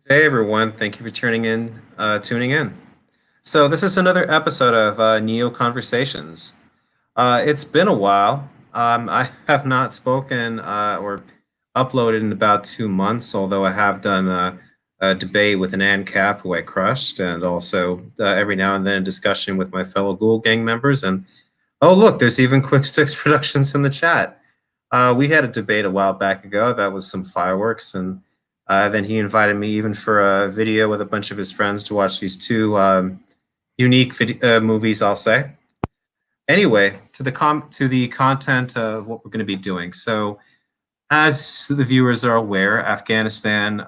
Hey everyone, thank you for tuning in. So this is another episode of Neo-Conversations. It's been a while. I have not spoken or uploaded in about 2 months, although I have done a debate with an ANCAP who I crushed, and also every now and then a discussion with my fellow Ghoul Gang members. And oh look, there's even Quick Six Productions in the chat. We had a debate a while back ago. That was some fireworks, and then he invited me even for a video with a bunch of his friends to watch these two unique movies, I'll say. Anyway, to the content of what we're going to be doing. So, as the viewers are aware, Afghanistan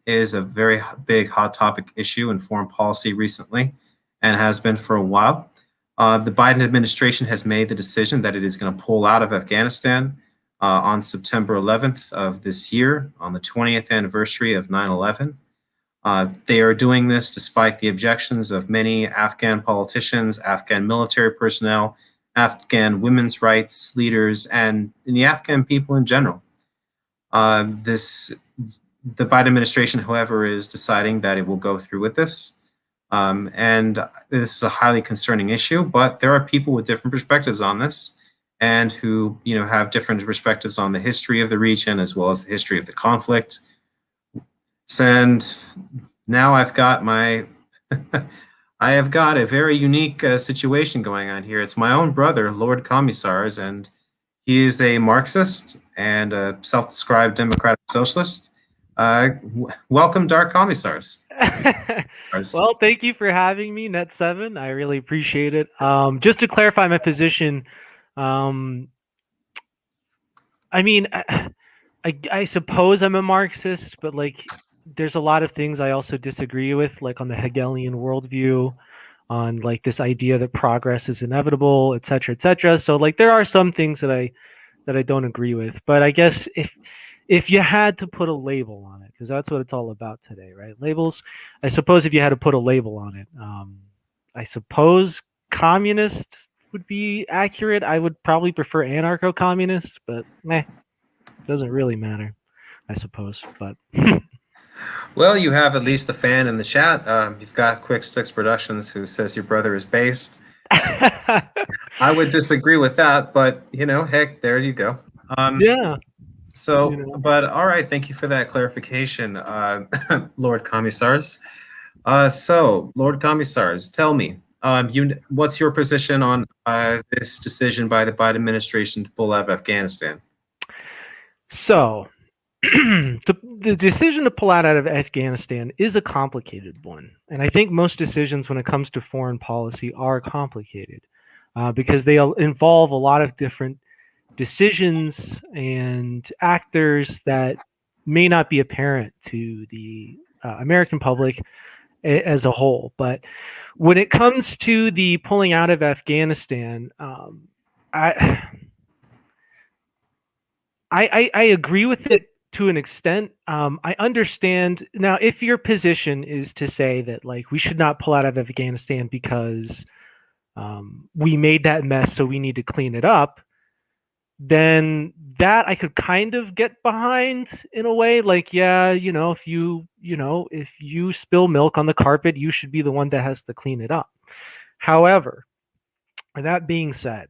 is a very big hot topic issue in foreign policy recently, and has been for a while. The Biden administration has made the decision that it is going to pull out of Afghanistan on September 11th of this year, on the 20th anniversary of 9/11. They are doing this despite the objections of many Afghan politicians, Afghan military personnel, Afghan women's rights leaders, and the Afghan people in general. The Biden administration, however, is deciding that it will go through with this. And this is a highly concerning issue, but there are people with different perspectives on this and who have different perspectives on the history of the region as well as the history of the conflict. And now I've got my I have got a very unique situation going on here. It's my own brother, LordCommissars, and he is a Marxist and a self-described democratic socialist. Welcome, Dark Commissars. Well, thank you for having me, Net7. I really appreciate it. Just to clarify my position, I mean, I suppose I'm a Marxist, but like, there's a lot of things I also disagree with, like on the Hegelian worldview, on like this idea that progress is inevitable, et cetera, et cetera. So like, there are some things that I don't agree with. But I guess if you had to put a label on it, because that's what it's all about today, right? Labels. I suppose if you had to put a label on it, I suppose communist would be accurate. I would probably prefer anarcho-communist, but it doesn't really matter, I suppose. But well, you have at least a fan in the chat. You've got Quick Sticks Productions who says your brother is based. I would disagree with that, but heck, there you go. Yeah. So, but all right, thank you for that clarification, Lord Commissars. So, Lord Commissars, tell me, what's your position on this decision by the Biden administration to pull out of Afghanistan? So, the decision to pull out of Afghanistan is a complicated one. And I think most decisions when it comes to foreign policy are complicated because they involve a lot of different decisions and actors that may not be apparent to the American public as a whole. But when it comes to the pulling out of Afghanistan, I agree with it to an extent. I understand now if your position is to say that like we should not pull out of Afghanistan because we made that mess, so we need to clean it up, then that I could kind of get behind in a way. Like, yeah, if you spill milk on the carpet, you should be the one that has to clean it up. However, that being said,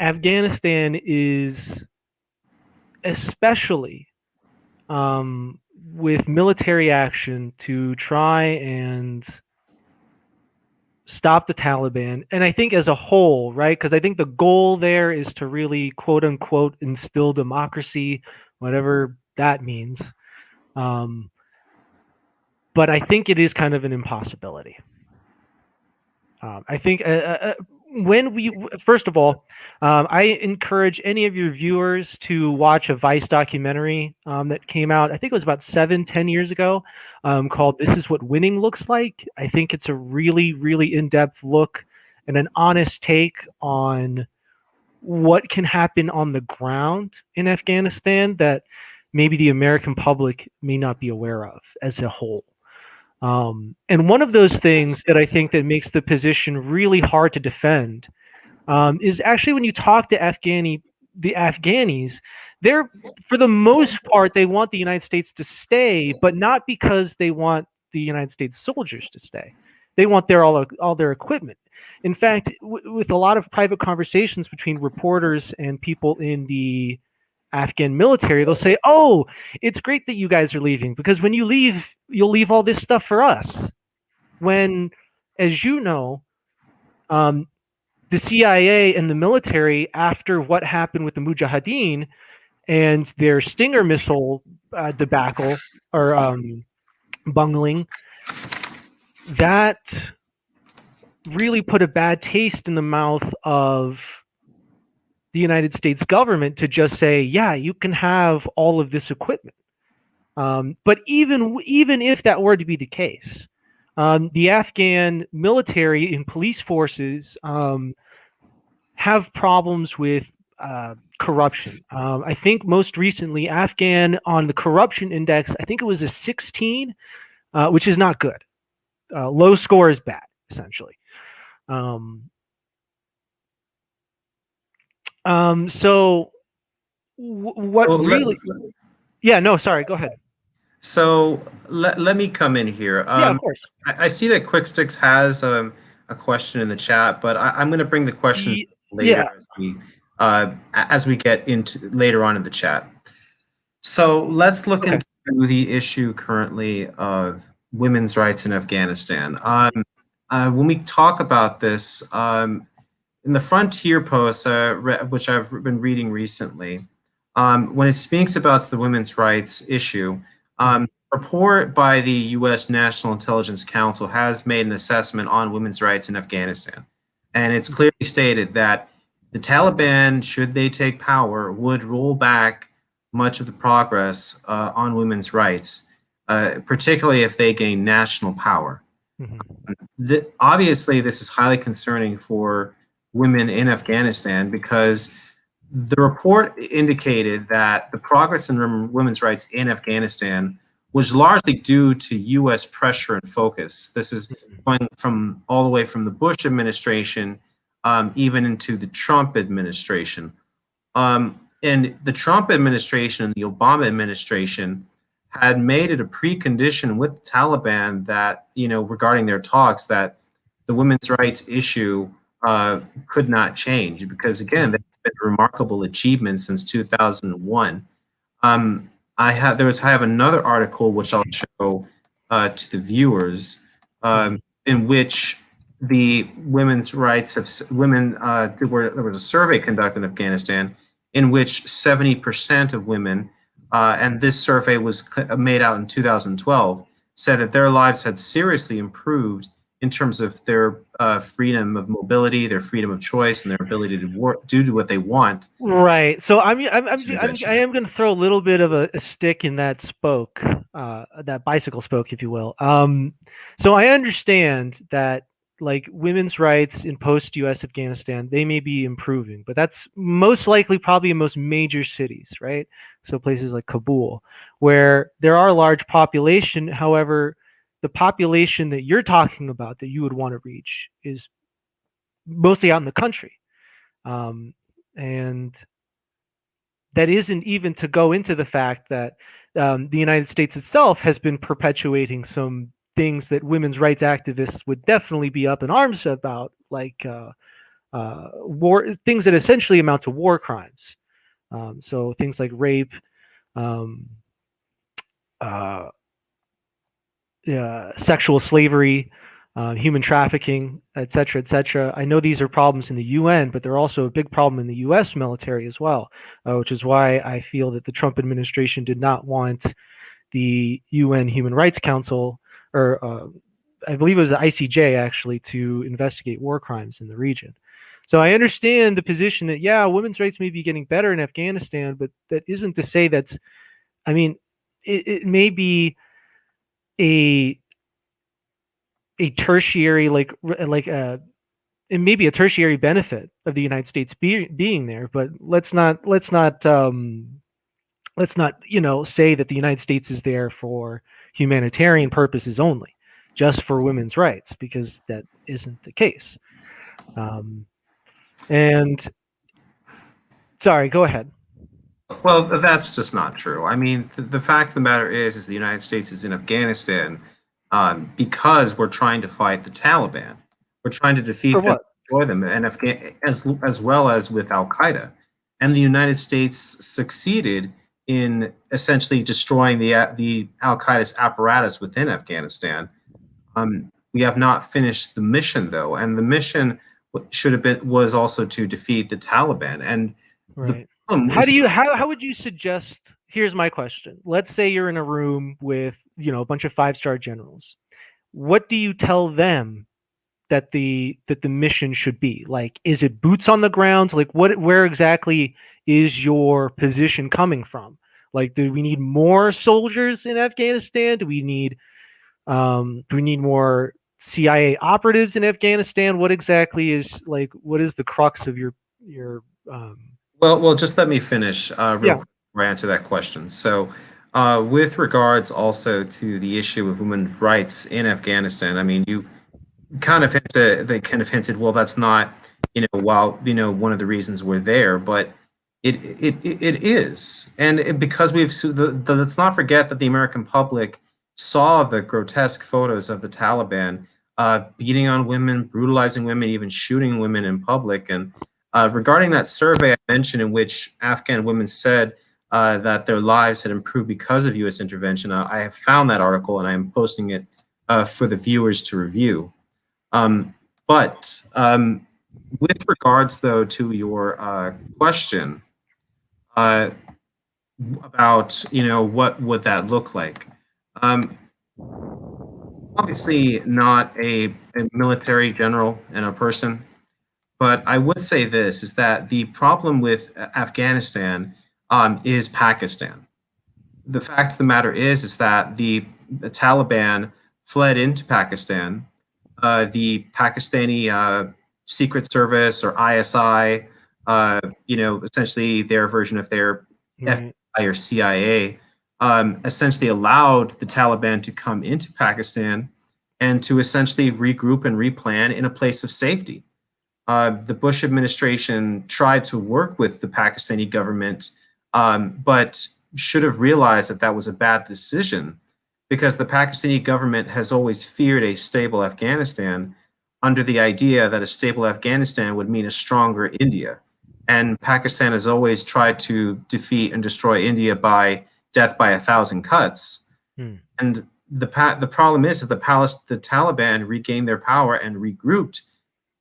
Afghanistan is, especially with military action to try and stop the Taliban, and I think as a whole, right? Because I think the goal there is to really, quote unquote, instill democracy, whatever that means. But I think it is kind of an impossibility. I think first of all, I encourage any of your viewers to watch a Vice documentary that came out, I think it was about 7-10 years ago, called This Is What Winning Looks Like. I think it's a really, really in-depth look and an honest take on what can happen on the ground in Afghanistan that maybe the American public may not be aware of as a whole. And one of those things that I think that makes the position really hard to defend is actually when you talk to Afghani the Afghanis, they're, for the most part, they want the United States to stay, but not because they want the United States soldiers to stay. They want all their equipment. In fact, with a lot of private conversations between reporters and people in the Afghan military, they'll say, "Oh, it's great that you guys are leaving, because when you leave, you'll leave all this stuff for us." When, as you know, the CIA and the military, after what happened with the Mujahideen and their Stinger missile debacle or bungling, that really put a bad taste in the mouth of the United States government to just say, yeah, you can have all of this equipment. But even if that were to be the case, the Afghan military and police forces have problems with corruption. I think most recently, Afghan on the corruption index, I think it was a 16, which is not good. Low score is bad, essentially. So what So really? Yeah, no, sorry. Go ahead. So let me come in here. Yeah, of course. I see that QuickSticks has a question in the chat, but I'm going to bring the questions later as we get into later on in the chat. So let's look into the issue currently of women's rights in Afghanistan. When we talk about this, in the Frontier Post, which I've been reading recently, when it speaks about the women's rights issue, report by the U.S. National Intelligence Council has made an assessment on women's rights in Afghanistan. And it's clearly stated that the Taliban, should they take power, would roll back much of the progress on women's rights, particularly if they gain national power. Obviously, this is highly concerning for women in Afghanistan because the report indicated that the progress in women's rights in Afghanistan was largely due to U.S. pressure and focus. This is going from all the way from the Bush administration even into the Trump administration. And the Trump administration and the Obama administration had made it a precondition with the Taliban that, regarding their talks, that the women's rights issue could not change because, again, they've been a remarkable achievement since 2001. I have another article which I'll show to the viewers in which the women's rights of women there was a survey conducted in Afghanistan in which 70% of women, and this survey was made out in 2012, said that their lives had seriously improved in terms of their freedom of mobility, their freedom of choice, and their ability to do what they want. Right. So I am going to throw a little bit of a stick in that spoke, that bicycle spoke, if you will. So I understand that, like, women's rights in post-U.S. Afghanistan, they may be improving, but that's most likely probably in most major cities, right? So places like Kabul, where there are a large population. However, the population that you're talking about that you would want to reach is mostly out in the country. And that isn't even to go into the fact that the United States itself has been perpetuating some things that women's rights activists would definitely be up in arms about, like war, things that essentially amount to war crimes. So things like rape, sexual slavery, human trafficking, etc., etc. I know these are problems in the UN, but they're also a big problem in the U.S. military as well, which is why I feel that the Trump administration did not want the UN Human Rights Council, or I believe it was the ICJ, actually, to investigate war crimes in the region. So I understand the position that, yeah, women's rights may be getting better in Afghanistan, but that isn't to say that's, I mean, it may be a tertiary, it may be a tertiary benefit of the United States being there, but let's not say that the United States is there for humanitarian purposes only, just for women's rights, because that isn't the case. And Sorry, go ahead. Well, that's just not true. I mean, the fact of the matter is the United States is in Afghanistan because we're trying to fight the Taliban. We're trying to For defeat them, what? destroy them, and as well as with Al Qaeda. And the United States succeeded in essentially destroying the Al Qaeda's apparatus within Afghanistan. We have not finished the mission though, and the mission should have been was also to defeat the Taliban. And the Right. problem How is, do you how would you suggest? Here's my question. Let's say you're in a room with, a bunch of five-star generals. What do you tell them that the mission should be? Like, is it boots on the ground? Like, where exactly is your position coming from? Like, do we need more soldiers in Afghanistan? Do we need more CIA operatives in Afghanistan? What exactly is, like, what is the crux of your well, just let me finish real yeah. quick before I answer that question. So, with regards also to the issue of women's rights in Afghanistan, I mean, you they kind of hinted, well, that's not, while, one of the reasons we're there, but it is. And because let's not forget that the American public saw the grotesque photos of the Taliban beating on women, brutalizing women, even shooting women in public. And regarding that survey I mentioned, in which Afghan women said that their lives had improved because of U.S. intervention, I have found that article and I am posting it for the viewers to review. But with regards, though, to your question about, what would that look like? Obviously, not a military general and a person, but I would say this is that the problem with Afghanistan is Pakistan. The fact of the matter is that the Taliban fled into Pakistan. The Pakistani Secret Service, or ISI, essentially their version of their Right. FBI or CIA, essentially allowed the Taliban to come into Pakistan and to essentially regroup and replan in a place of safety. The Bush administration tried to work with the Pakistani government, but should have realized that that was a bad decision, because the Pakistani government has always feared a stable Afghanistan, under the idea that a stable Afghanistan would mean a stronger India. And Pakistan has always tried to defeat and destroy India by death by 1,000 cuts. And the problem is that the Taliban regained their power and regrouped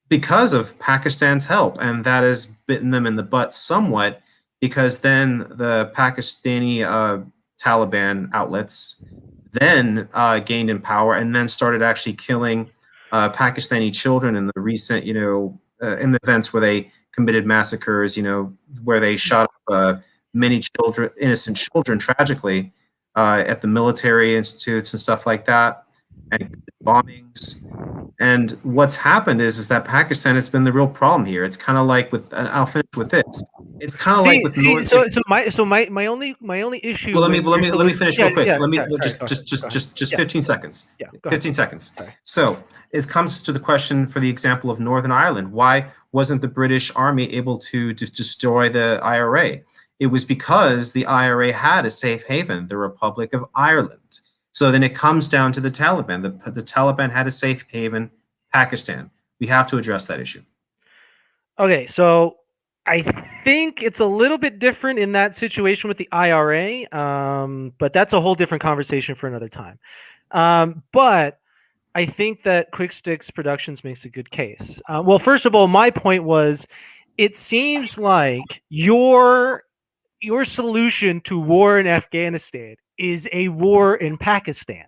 because of Pakistan's help, and that has bitten them in the butt somewhat, because then the Pakistani Taliban outlets then gained in power and then started actually killing Pakistani children in the recent, in the events where they committed massacres, where they shot up many children, innocent children, tragically, at the military institutes and stuff like that, and bombings. And what's happened is that Pakistan has been the real problem here. It's kind of like with, I'll finish with this. It's kind of like with North. My only issue. Well, let me finish real quick. Yeah, Let me sorry, just 15 seconds. Yeah, 15 seconds. Sorry. So it comes to the question, for the example of Northern Ireland. Why wasn't the British Army able to destroy the IRA? It was because the IRA had a safe haven, the Republic of Ireland. So then it comes down to the Taliban. The Taliban had a safe haven, Pakistan. We have to address that issue. Okay, so I think it's a little bit different in that situation with the IRA, but that's a whole different conversation for another time. But I think that Quick Sticks Productions makes a good case. Well, first of all, my point was, it seems like your solution to war in Afghanistan is a war in Pakistan,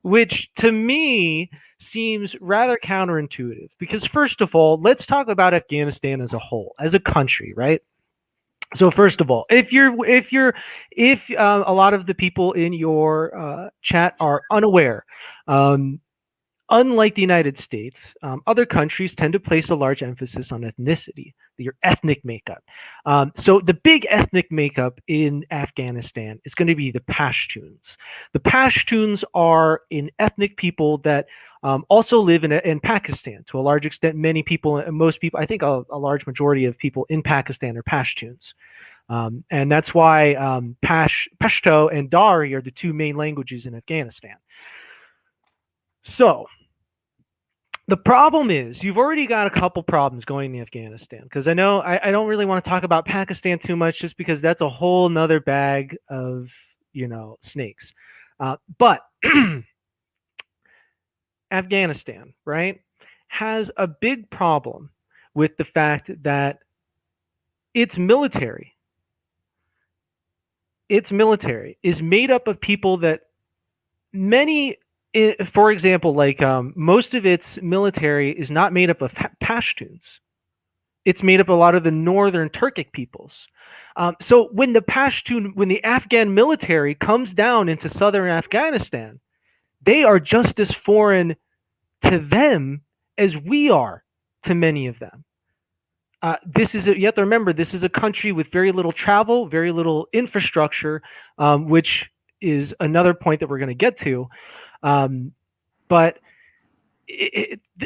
which to me seems rather counterintuitive. Because first of all, let's talk about Afghanistan as a whole, as a country, right? So first of all, if a lot of the people in your chat are unaware, unlike the United States, other countries tend to place a large emphasis on ethnicity, your ethnic makeup. So the big ethnic makeup in Afghanistan is going to be the Pashtuns. The Pashtuns are an ethnic people that also live in Pakistan to a large extent. Many people, most people, I think a large majority of people in Pakistan are Pashtuns. And that's why Pashto and Dari are the two main languages in Afghanistan. So the problem is you've already got a couple problems going in Afghanistan, because I know I don't really want to talk about Pakistan too much just because that's a whole nother bag of, snakes. But Afghanistan, right, has a big problem with the fact that its military is made up of people that many, for example, like most of its military is not made up of Pashtuns. It's made up of a lot of the northern Turkic peoples. So when the Afghan military comes down into southern Afghanistan, they are just as foreign to them as we are to many of them. You have to remember, this is a country with very little travel, very little infrastructure, which is another point that we're going to get to. But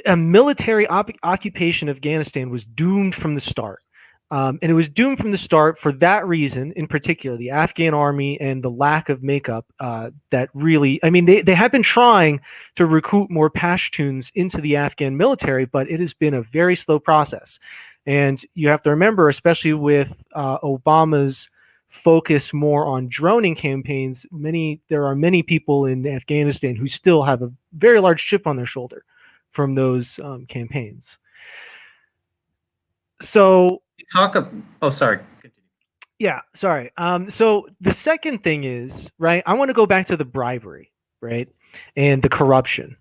a military occupation of Afghanistan was doomed from the start. And it was doomed from the start for that reason, in particular, the Afghan army and the lack of makeup that really, they have been trying to recruit more Pashtuns into the Afghan military, but it has been a very slow process. And you have to remember, especially with Obama's focus more on droning campaigns, there are many people in Afghanistan who still have a very large chip on their shoulder from those campaigns. So sorry. Continue. Yeah, sorry. So the second thing is, right, I want to go back to the bribery, right, and the corruption.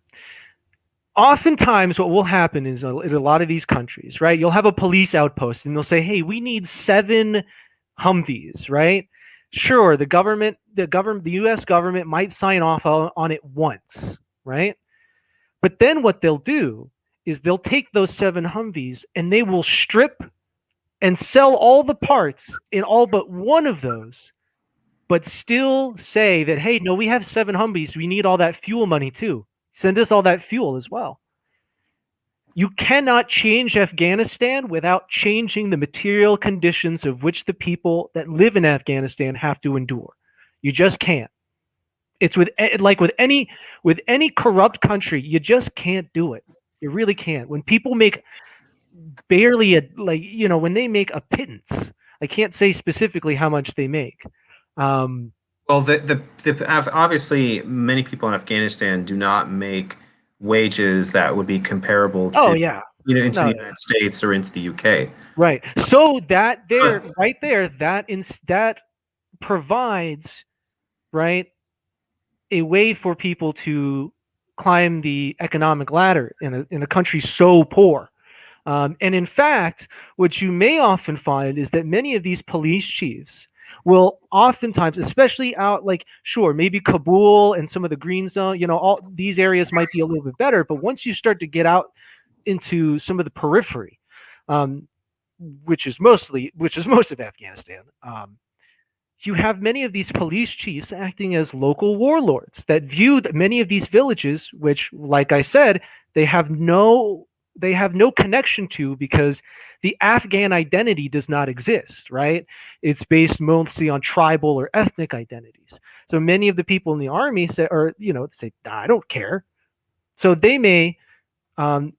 Oftentimes what will happen is in a lot of these countries, right, you'll have a police outpost and they'll say, hey, we need 7 Humvees, right? Sure, the US government might sign off on it once, right? But then what they'll do is they'll take those 7 Humvees and they will strip and sell all the parts in all but one of those, but still say that, hey, no, we have 7 Humvees. We need all that fuel money too. Send us all that fuel as well. You cannot change Afghanistan without changing the material conditions of which the people that live in Afghanistan have to endure. You just can't. It's with any corrupt country, you just can't do it. You really can't. When people make barely when they make a pittance, I can't say specifically how much they make. Well, obviously many people in Afghanistan do not make wages that would be comparable to the United States or into the UK. Right. So that provides, right, a way for people to climb the economic ladder in a country so poor. And in fact, what you may often find is that many of these police chiefs will oftentimes, especially out, sure, maybe Kabul and some of the green zone, all these areas might be a little bit better, but once you start to get out into some of the periphery, which is most of Afghanistan, you have many of these police chiefs acting as local warlords that view many of these villages, which, like I said, they have no connection to, because the Afghan identity does not exist, right? It's based mostly on tribal or ethnic identities. So many of the people in the army say, I don't care. So they may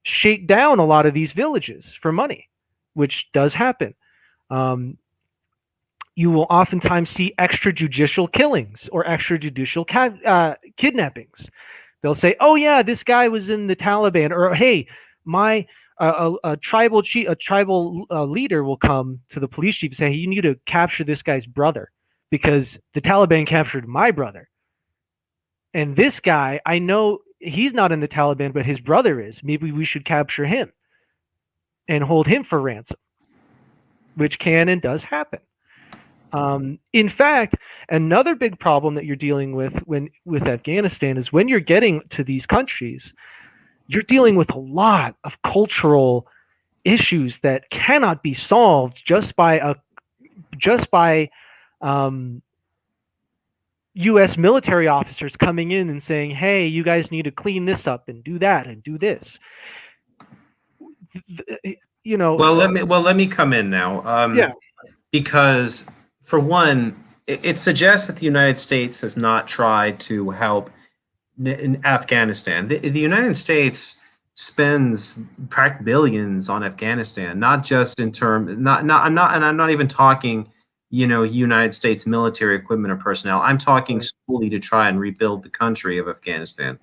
shake down a lot of these villages for money, which does happen. You will oftentimes see extrajudicial killings or extrajudicial kidnappings. They'll say, oh yeah, this guy was in the Taliban, or hey, a tribal leader will come to the police chief and say, hey, you need to capture this guy's brother because the Taliban captured my brother. And this guy, I know he's not in the Taliban, but his brother is. Maybe we should capture him and hold him for ransom, which can and does happen. In fact, another big problem that you're dealing with with Afghanistan is when you're getting to these countries, you're dealing with a lot of cultural issues that cannot be solved just by U.S. military officers coming in and saying, "Hey, you guys need to clean this up and do that and do this." You know, Let me come in now. yeah, Because for one, it suggests that the United States has not tried to help in Afghanistan. The United States spends billions on Afghanistan, not just in term, not I'm not even talking, United States military equipment or personnel. I'm talking right, solely to try and rebuild the country of Afghanistan.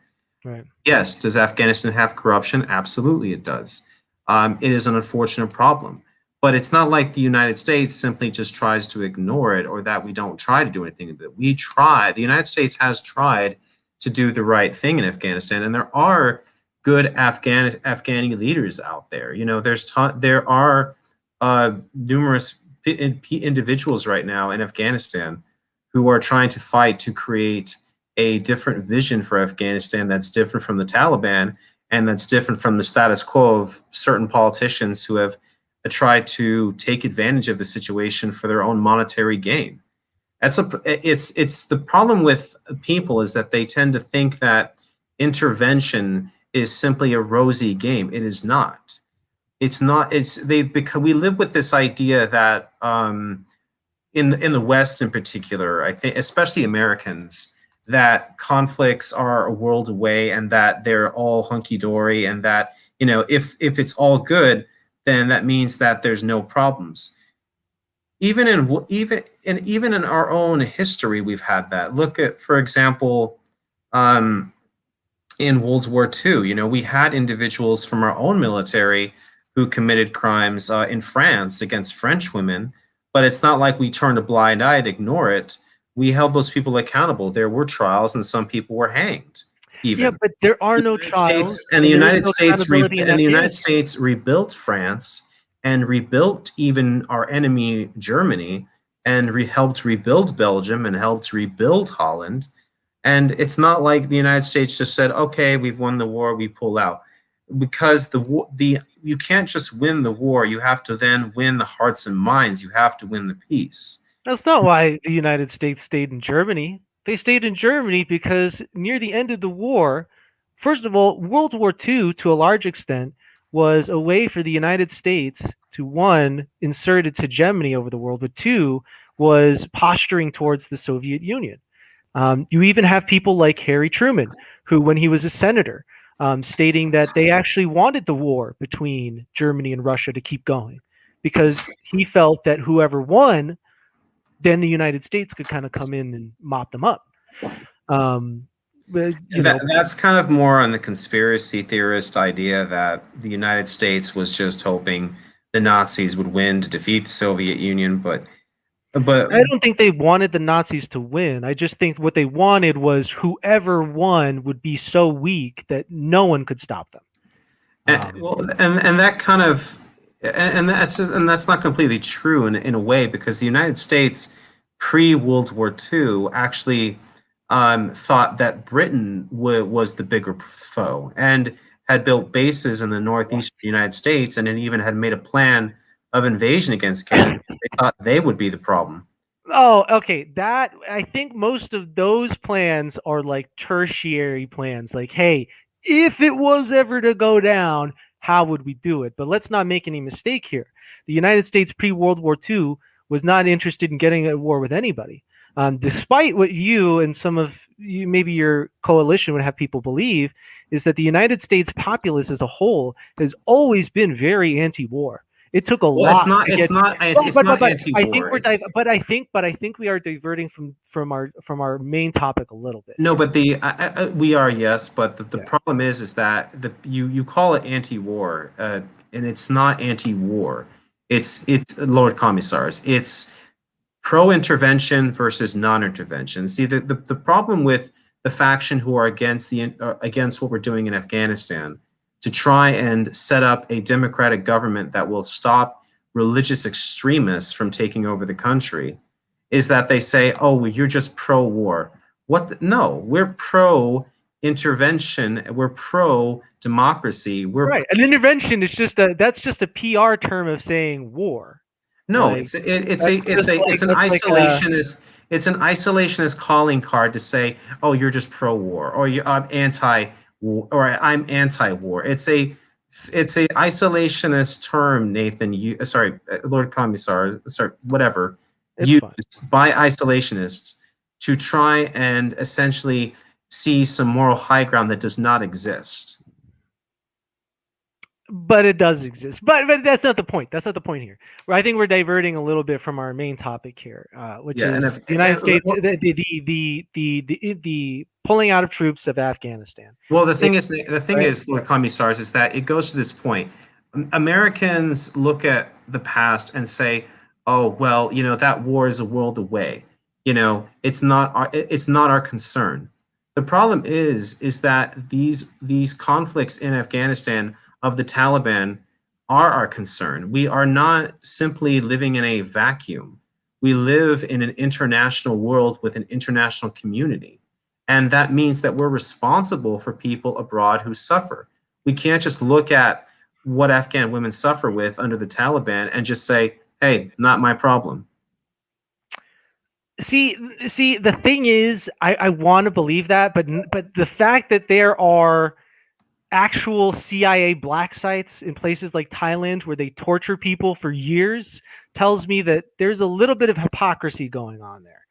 right, Yes, does Afghanistan have corruption? Absolutely, it does. It is an unfortunate problem. But it's not like the United States simply just tries to ignore it or that we don't try to do anything with it. We try. The United States has tried to do the right thing in Afghanistan, and there are good Afghani leaders out there. There are numerous individuals right now in Afghanistan who are trying to fight to create a different vision for Afghanistan that's different from the Taliban and that's different from the status quo of certain politicians who have tried to take advantage of the situation for their own monetary gain. It's the problem with people is that they tend to think that intervention is simply a rosy game. It is not. It's not. Because we live with this idea that in the West in particular, I think, especially Americans, that conflicts are a world away and that they're all hunky dory, and that if it's all good, then that means that there's no problems. Even in our own history, we've had that. Look at, for example, um, in World War II, we had individuals from our own military who committed crimes in France against French women, but it's not like we turned a blind eye to ignore it. We held those people accountable. There were trials, and some people were hanged. yeah, Even but there are the no United States trials, and the and there is United no States accountability in and the United Afghanistan. States rebuilt France and rebuilt even our enemy Germany and helped rebuild Belgium and helped rebuild Holland. And it's not like the United States just said, "Okay, we've won the war, we pull out," because the you can't just win the war. You have to then win the hearts and minds. You have to win the peace. That's not why the United States stayed in Germany. They stayed in Germany because near the end of the war, first of all, World War II, to a large extent, was a way for the United States to, one, insert its hegemony over the world, but two, was posturing towards the Soviet Union. You even have people like Harry Truman, who, when he was a senator, stating that they actually wanted the war between Germany and Russia to keep going because he felt that whoever won, then the United States could kind of come in and mop them up. You know, That's kind of more on the conspiracy theorist idea that the United States was just hoping the Nazis would win to defeat the Soviet Union, but I don't think they wanted the Nazis to win. I just think what they wanted was whoever won would be so weak that no one could stop them. and that kind of and that's not completely true in a way, because the United States pre World War II actually thought that Britain was the bigger foe and had built bases in the northeast of the United States, and it even had made a plan of invasion against Canada. They thought they would be the problem. Oh, okay. That I think most of those plans are like tertiary plans. Like, hey, if it was ever to go down, how would we do it? But let's not make any mistake here. The United States pre World War II was not interested in getting at war with anybody. Despite what you and some of you, maybe your coalition would have people believe, is that the United States populace as a whole has always been very anti-war. It took a Well, lot to get it's not I think anti-war. we're but I think we are diverting from our main topic a little bit No, here. but we are, yes, but the Yeah. problem is that you call it anti-war, and it's not anti-war. It's LordCommissars. It's pro-intervention versus non-intervention. See, the problem with the faction who are against what we're doing in Afghanistan to try and set up a democratic government that will stop religious extremists from taking over the country is that they say, "Oh, well, you're just pro-war." No, we're pro-intervention. We're pro-democracy. We're Right. An intervention is just a PR term of saying war. No, Like that's just like that's like it's an isolationist calling card to say, oh, you're just pro-war, or I'm anti-war, or I'm anti-war. It's a isolationist term, Nathan. Lord Commissar, sorry, whatever, it's used fun. by isolationists to try and essentially see some moral high ground that does not exist. But it does exist. But that's not the point. That's not the point here. I think we're diverting a little bit from our main topic here, which Yeah, is the United States, the pulling out of troops of Afghanistan. well, the It, thing right? is, Lord Commissars, is that it goes to this point. Americans look at the past and say, "Oh, well, that war is a world away. It's not our concern." The problem is that these conflicts in Afghanistan of the Taliban are our concern. We are not simply living in a vacuum. We live in an international world with an international community. And that means that we're responsible for people abroad who suffer. We can't just look at what Afghan women suffer with under the Taliban and just say, hey, not my problem. See, the thing is, I want to believe that, but the fact that there are actual CIA black sites in places like Thailand where they torture people for years tells me that there's a little bit of hypocrisy going on there.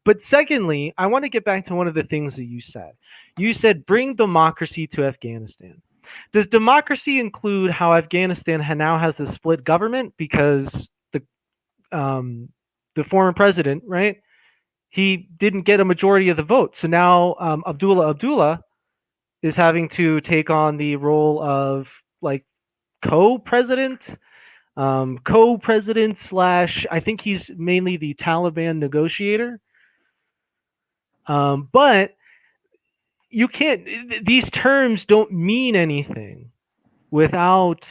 But secondly, I want to get back to one of the things that you said. You said bring democracy to Afghanistan. Does democracy include how Afghanistan now has a split government because the former president, right? He didn't get a majority of the vote, so now Abdullah is having to take on the role of like co-president, slash. I think he's mainly the Taliban negotiator. But you can't. These terms don't mean anything without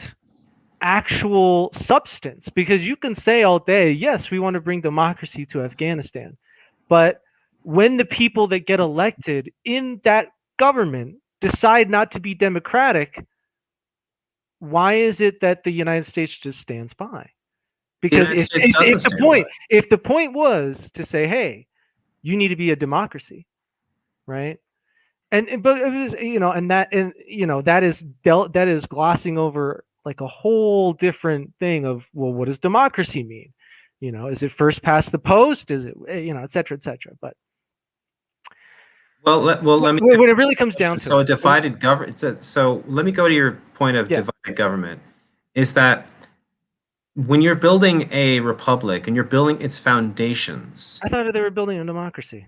actual substance, because you can say all day, yes, we want to bring democracy to Afghanistan, but when the people that get elected in that government decide not to be democratic, why is it that the United States just stands by? The Because United States doesn't stand by. if the point was to say, hey, you need to be a democracy, right? But it was, that is glossing over like a whole different thing of, well, what does democracy mean? Is it first past the post? Is it, et cetera, et cetera. But let me. when it really comes down to so a divided government. So let me go to your point of divided government. Is that when you're building a republic and you're building its foundations? I thought they were building a democracy.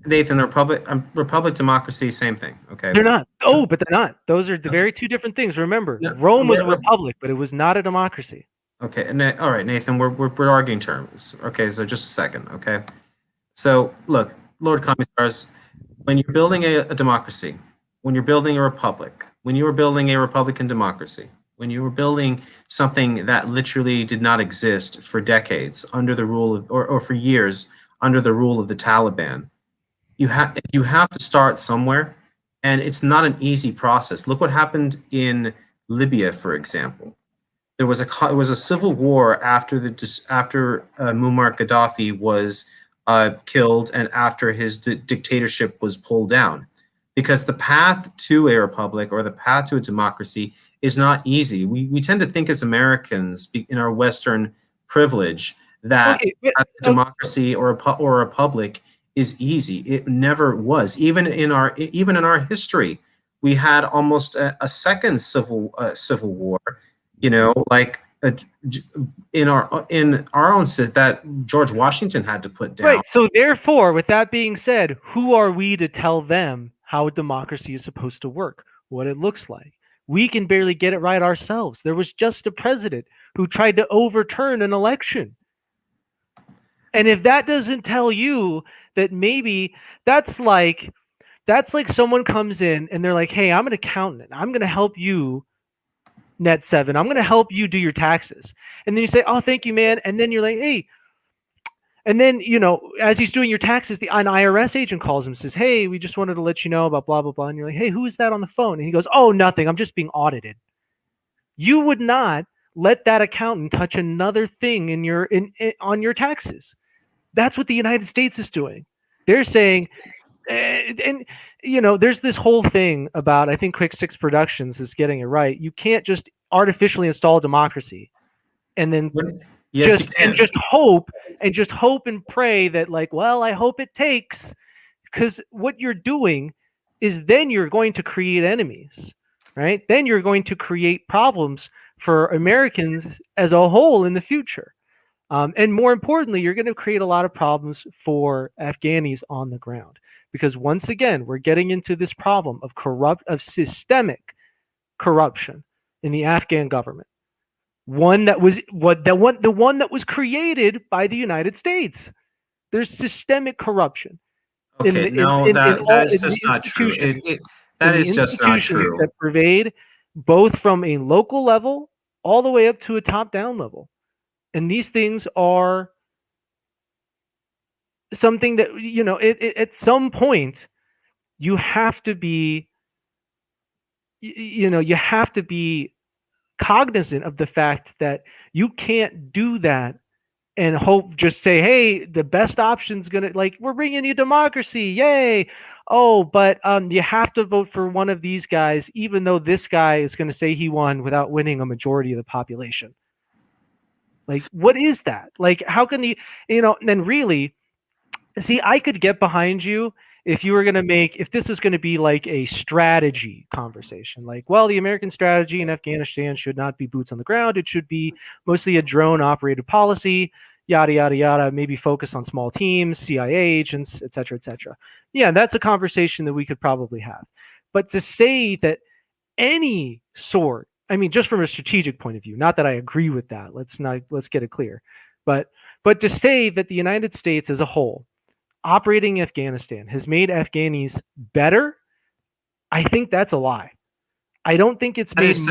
Nathan, republic, democracy, same thing. Okay, they're not. Oh, but they're not. Those are very two different things. Remember, Rome was a republic, but it was not a democracy. Okay, and all right, Nathan, we're arguing terms. Okay, so just a second. Okay, so look, Lord Commissars, when you're building a democracy, when you're building a republic, when you were building a republican democracy, when you were building something that literally did not exist for decades under the rule of, or for years under the rule of the Taliban, you have to start somewhere, and it's not an easy process. Look what happened in Libya, for example. It was a civil war after Muammar Gaddafi was killed and after his dictatorship was pulled down, because the path to a republic or the path to a democracy is not easy. We tend to think as Americans in our Western privilege that democracy or a republic is easy. It never was. Even in our history, we had almost a second civil war. Like in our own that George Washington had to put down. Right. So therefore, with that being said, who are we to tell them how democracy is supposed to work, what it looks like? We can barely get it right ourselves. There was just a president who tried to overturn an election. And if that doesn't tell you that maybe that's like someone comes in and they're like, hey, I'm an accountant. I'm going to help you net 7. I'm going to help you do your taxes. And then you say, oh, thank you, man. And then you're like, hey. And then, as he's doing your taxes, an IRS agent calls him and says, hey, we just wanted to let you know about blah, blah, blah. And you're like, hey, who is that on the phone? And he goes, oh, nothing. I'm just being audited. You would not let that accountant touch another thing on your taxes. That's what the United States is doing. They're saying, and there's this whole thing about, I think Quick Six Productions is getting it right. You can't just artificially install democracy and then Yes, you can. just hope and pray that, like, well, I hope it takes, because what you're doing is then you're going to create enemies, right? Then you're going to create problems for Americans as a whole in the future. And more importantly, you're going to create a lot of problems for Afghanis on the ground, because once again, we're getting into this problem of systemic corruption in the Afghan government. The one that was created by the United States. There's systemic corruption Okay, no, that is just not true. That is just not true. that pervade, both from a local level all the way up to a top-down level. And these things are something that, at some point, you have to be cognizant of the fact that you can't do that and just say, hey, the best option's gonna, like, we're bringing you democracy, yay. Oh, but you have to vote for one of these guys, even though this guy is going to say he won without winning a majority of the population. Like, what is that? Like, how can then really, see, I could get behind you if this was going to be like a strategy conversation. Like, well, the American strategy in Afghanistan should not be boots on the ground. It should be mostly a drone operated policy, yada, yada, yada, maybe focus on small teams, CIA agents, et cetera, et cetera. Yeah, that's a conversation that we could probably have. But to say that any sort, I mean, just from a strategic point of view, not that I agree with that. Let's get it clear. But to say that the United States as a whole, operating Afghanistan, has made Afghanis better, I think that's a lie. I don't think it's made I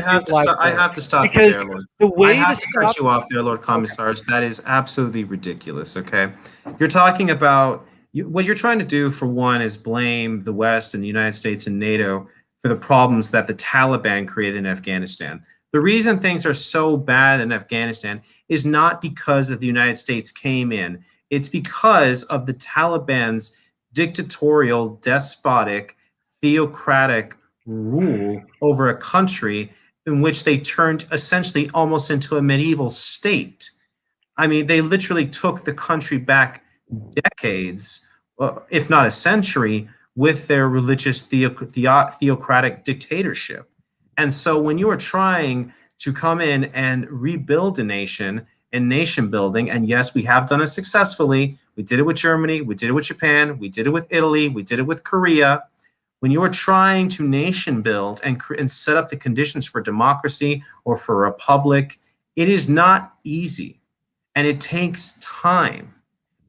have to stop you there, Lord. I have to cut you off there, LordCommissars. Okay. That is absolutely ridiculous, okay? You're talking about, what you're trying to do, for one, is blame the West and the United States and NATO for the problems that the Taliban created in Afghanistan. The reason things are so bad in Afghanistan is not because of the United States came in. It's because of the Taliban's dictatorial, despotic, theocratic rule over a country in which they turned essentially almost into a medieval state. I mean, they literally took the country back decades, if not a century, with their religious theocratic dictatorship. And so when you are trying to come in and rebuild a nation and nation building, and yes, we have done it successfully. We did it with Germany, we did it with Japan, we did it with Italy, we did it with Korea. When you are trying to nation build and set up the conditions for democracy or for a republic, it is not easy, and it takes time.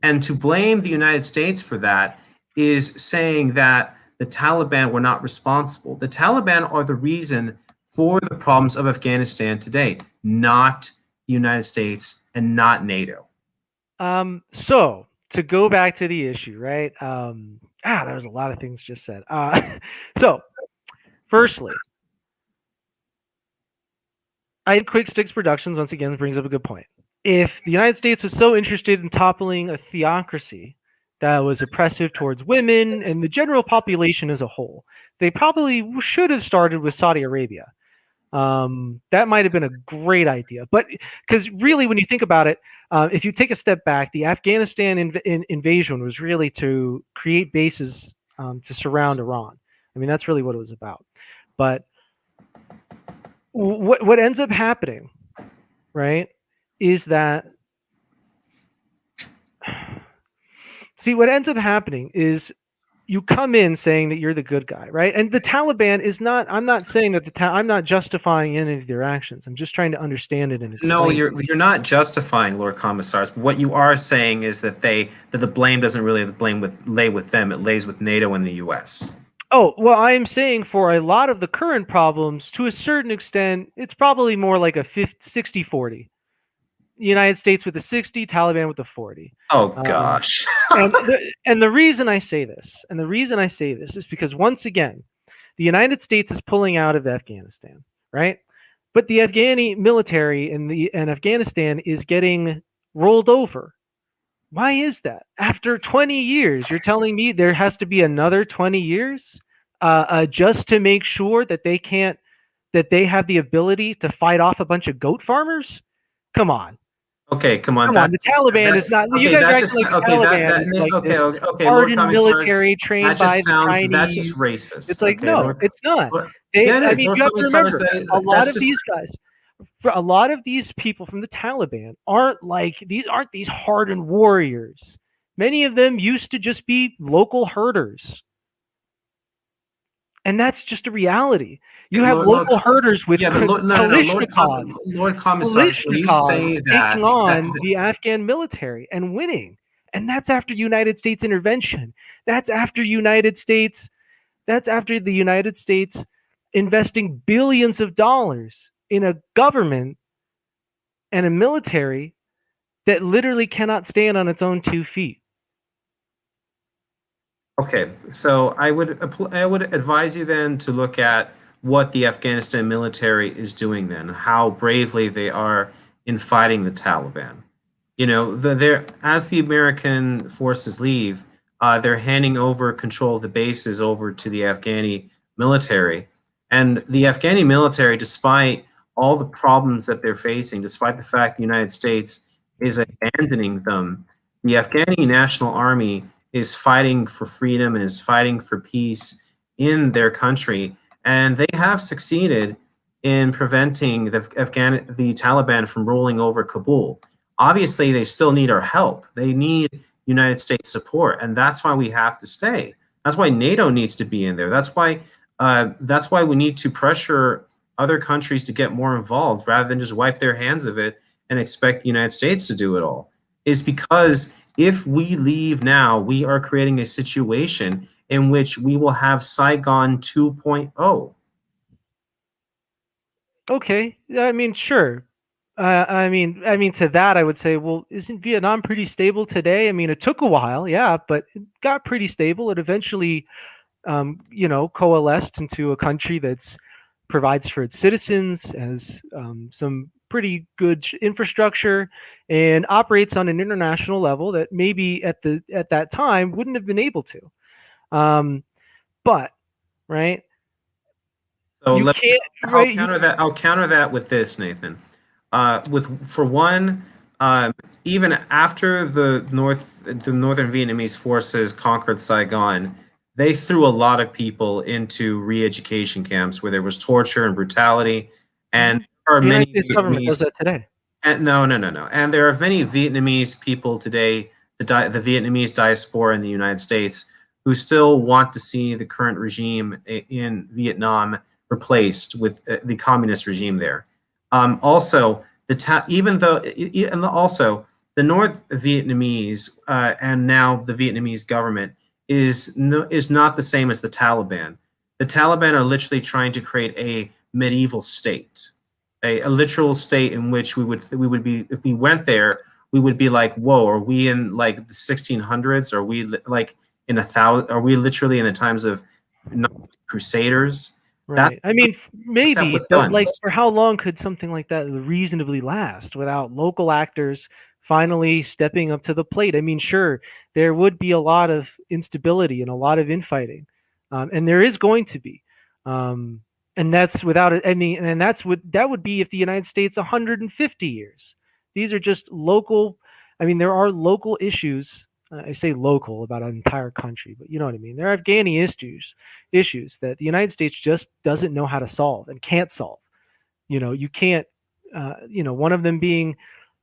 And to blame the United States for that is saying that the Taliban were not responsible. The Taliban are the reason for the problems of Afghanistan today, not the United States and not NATO. So to go back to the issue, right? There was a lot of things just said. So firstly, Quick Six Productions once again brings up a good point. If the United States was so interested in toppling a theocracy that was oppressive towards women and the general population as a whole, they probably should have started with Saudi Arabia. That might have been a great idea. But because really, when you think about it, if you take a step back, the Afghanistan invasion was really to create bases to surround Iran. I mean, that's really what it was about. But what ends up happening, right, is that, what ends up happening is you come in saying that you're the good guy, right? And the Taliban is not, I'm not saying that I'm not justifying any of their actions. I'm just trying to understand it and explain. No, you're not justifying, LordCommissars. But what you are saying is that the blame doesn't really lay with them. It lays with NATO and the US. Oh, well, I'm saying for a lot of the current problems, to a certain extent, it's probably more like a 60-40. United States with the 60, Taliban with the 40. Oh gosh. and the reason I say this, is because once again, the United States is pulling out of Afghanistan, right? but the Afghani military and Afghanistan is getting rolled over. Why is that? After 20 years, you're telling me there has to be another 20 years just to make sure that they have the ability to fight off a bunch of goat farmers? Come on. Okay, come on. Come on. That The just Taliban that is not, you okay. guys are That acting just like the okay. Taliban is like Okay. this Okay. Okay. Lord hardened Commissars, military that trained by just the sounds. That's Chinese. just It's racist. like, Okay, no, it's not. Yeah, it I is. mean, Lord you have to Commissars. remember, a lot That's of just these guys, for a lot of these people from the Taliban aren't these hardened warriors. Many of them used to just be local herders. And that's just a reality. You have local herders with yeah, but Lord, no, no, no, Kalishnikovs, Lord Commissars. When you say taking that, on the Afghan military and winning. And that's after United States intervention. That's after the United States investing billions of dollars in a government and a military that literally cannot stand on its own 2 feet. okay, so I would advise you then to look at what the Afghanistan military is doing then, how bravely they are in fighting the Taliban. You know, they're as the American forces leave, they're handing over control of the bases over to the Afghani military, and the Afghani military, despite all the problems that they're facing, despite the fact the United States is abandoning them, the Afghani National Army is fighting for freedom and is fighting for peace in their country, and they have succeeded in preventing the Taliban from rolling over Kabul. Obviously, they still need our help. They need United States support, and that's why we have to stay. That's why NATO needs to be in there. That's why we need to pressure other countries to get more involved rather than just wipe their hands of it and expect the United States to do it all. Is because if we leave now, we are creating a situation in which we will have Saigon 2.0. Okay, I mean, sure. To that, I would say, well, isn't Vietnam pretty stable today? I mean, it took a while, yeah, but it got pretty stable. It eventually, coalesced into a country that's provides for its citizens, has some pretty good infrastructure, and operates on an international level that maybe at that time wouldn't have been able to. Um, but right, So you let can't, I'll right? counter that. I'll counter that with this, Nathan. With for one, even after the Northern Vietnamese forces conquered Saigon, they threw a lot of people into re-education camps where there was torture and brutality, and there are The United many States government does Vietnamese. that today. And no, no, no, no. And there are many Vietnamese people today, the Vietnamese diaspora in the United States, who still want to see the current regime in Vietnam replaced with the communist regime there. Also, even though, and also the North Vietnamese and now the Vietnamese government is not the same as the Taliban. The Taliban are literally trying to create a medieval state, a literal state in which we would be if we went there, we would be like, whoa, are we in like the 1600s? Are we like in a thousand? Are we literally in the times of crusaders? That's Right. I mean, except maybe, with but like, guns. for how long could something like that reasonably last without local actors finally stepping up to the plate? I mean, sure, there would be a lot of instability and a lot of infighting, and there is going to be, um, and that's without it. I mean, and that would be if the United States 150 years. These are just local. I mean, there are local issues. I say local about an entire country, but you know what I mean. There are Afghani issues that the United States just doesn't know how to solve and can't solve. You can't. One of them being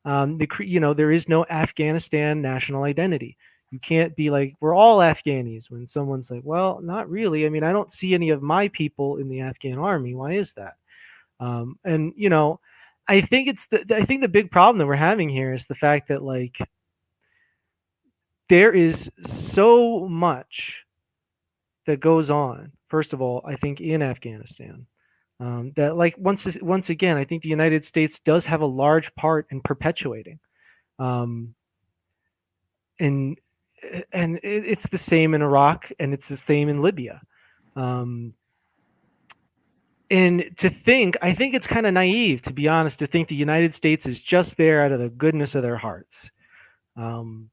there is no Afghanistan national identity. You can't be like, we're all Afghanis when someone's like, well, not really. I mean, I don't see any of my people in the Afghan army. Why is that? And I think the big problem that we're having here is the fact that, like, there is so much that goes on. First of all, I think in Afghanistan, that, like, once again, I think the United States does have a large part in perpetuating, um, and it's the same in Iraq and it's the same in Libya. Um, And I think it's kind of naive, to be honest, to think the United States is just there out of the goodness of their hearts. Um,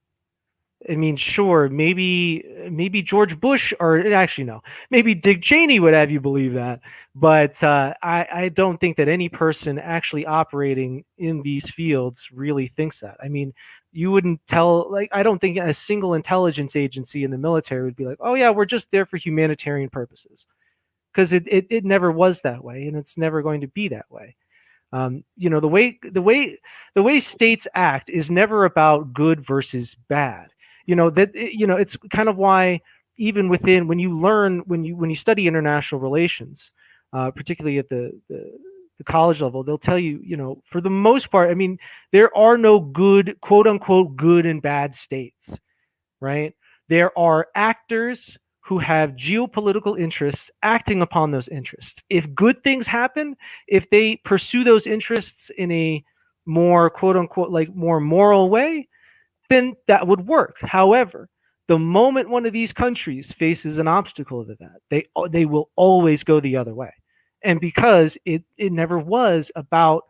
I mean, sure, maybe George Bush, or actually no, maybe Dick Cheney would have you believe that, but I don't think that any person actually operating in these fields really thinks that. I mean, you wouldn't tell, like, I don't think a single intelligence agency in the military would be like, oh yeah, we're just there for humanitarian purposes, because it never was that way, and it's never going to be that way. The way states act is never about good versus bad. It's kind of why, even within, when you study international relations, particularly at the college level, they'll tell you, for the most part, I mean, there are no good, quote unquote, good and bad states, right? There are actors who have geopolitical interests acting upon those interests. If good things happen, if they pursue those interests in a more, quote unquote, like more moral way, then that would work. However, the moment one of these countries faces an obstacle to that, they will always go the other way. And because it never was about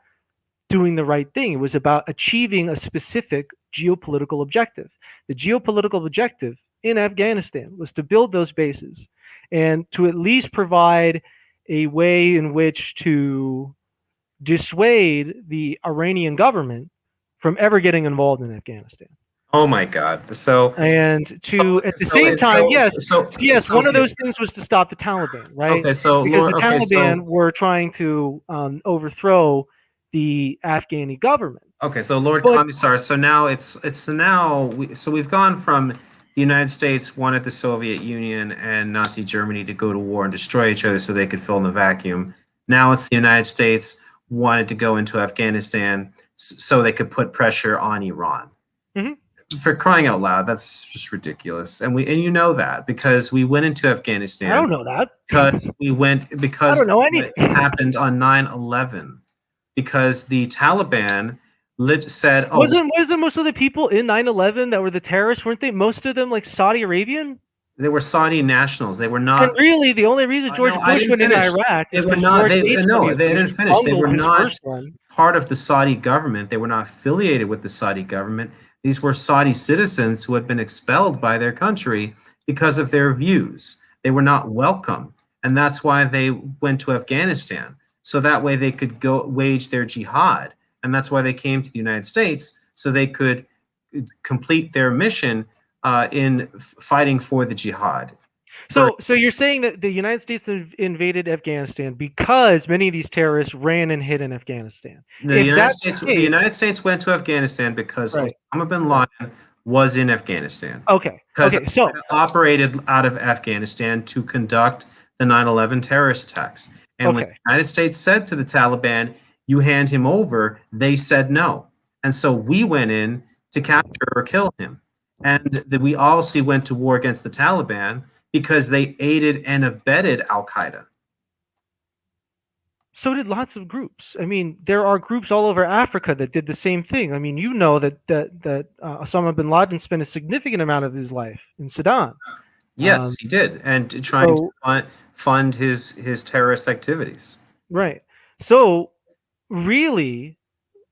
doing the right thing, it was about achieving a specific geopolitical objective. The geopolitical objective in Afghanistan was to build those bases and to at least provide a way in which to dissuade the Iranian government from ever getting involved in Afghanistan. Oh my God. So, And to at the same time, yes, one of those things was to stop the Taliban, right? okay, so Because the Lord, okay, Taliban so were trying to overthrow the Afghani government. okay, so Lord But Commissar, so now so we've gone from the United States wanted the Soviet Union and Nazi Germany to go to war and destroy each other so they could fill in the vacuum. Now it's the United States wanted to go into Afghanistan so they could put pressure on Iran. Mhm. For crying out loud, that's just ridiculous. And you know that because we went into I Afghanistan don't know that. because I don't know what anything. happened on 9/11 because the Taliban said, "Oh, Wasn't most of the people in 9/11 that were the terrorists, weren't they? Most of them like Saudi Arabian? they were Saudi nationals. They were And not." really, the only reason George No, I Bush didn't went into finish. Iraq They is were because not. George They no, H.W. they Bush didn't finish. They bungled were his not first one. part of the Saudi government. They were not affiliated with the Saudi government. These were Saudi citizens who had been expelled by their country because of their views. They were not welcome, and that's why they went to Afghanistan. So that way they could go wage their jihad, and that's why they came to the United States so they could complete their mission in fighting for the jihad. For So you're saying that the United States invaded Afghanistan because many of these terrorists ran and hid in Afghanistan. If that's the The case, United States went to Afghanistan because right? Osama bin Laden was in Afghanistan. Okay, Because okay. So Al-Qaeda operated out of Afghanistan to conduct the 9/11 terrorist attacks. And when okay, the United States said to the Taliban, "You hand him over," they said no. And so we went in to capture or kill him. And we also went to war against the Taliban because they aided and abetted Al-Qaeda. so did lots of groups. I mean, there are groups all over Africa that did the same thing. I mean, that Osama bin Laden spent a significant amount of his life in Sudan. Yes, Um, he did, and trying to so fund his terrorist activities. right. So really,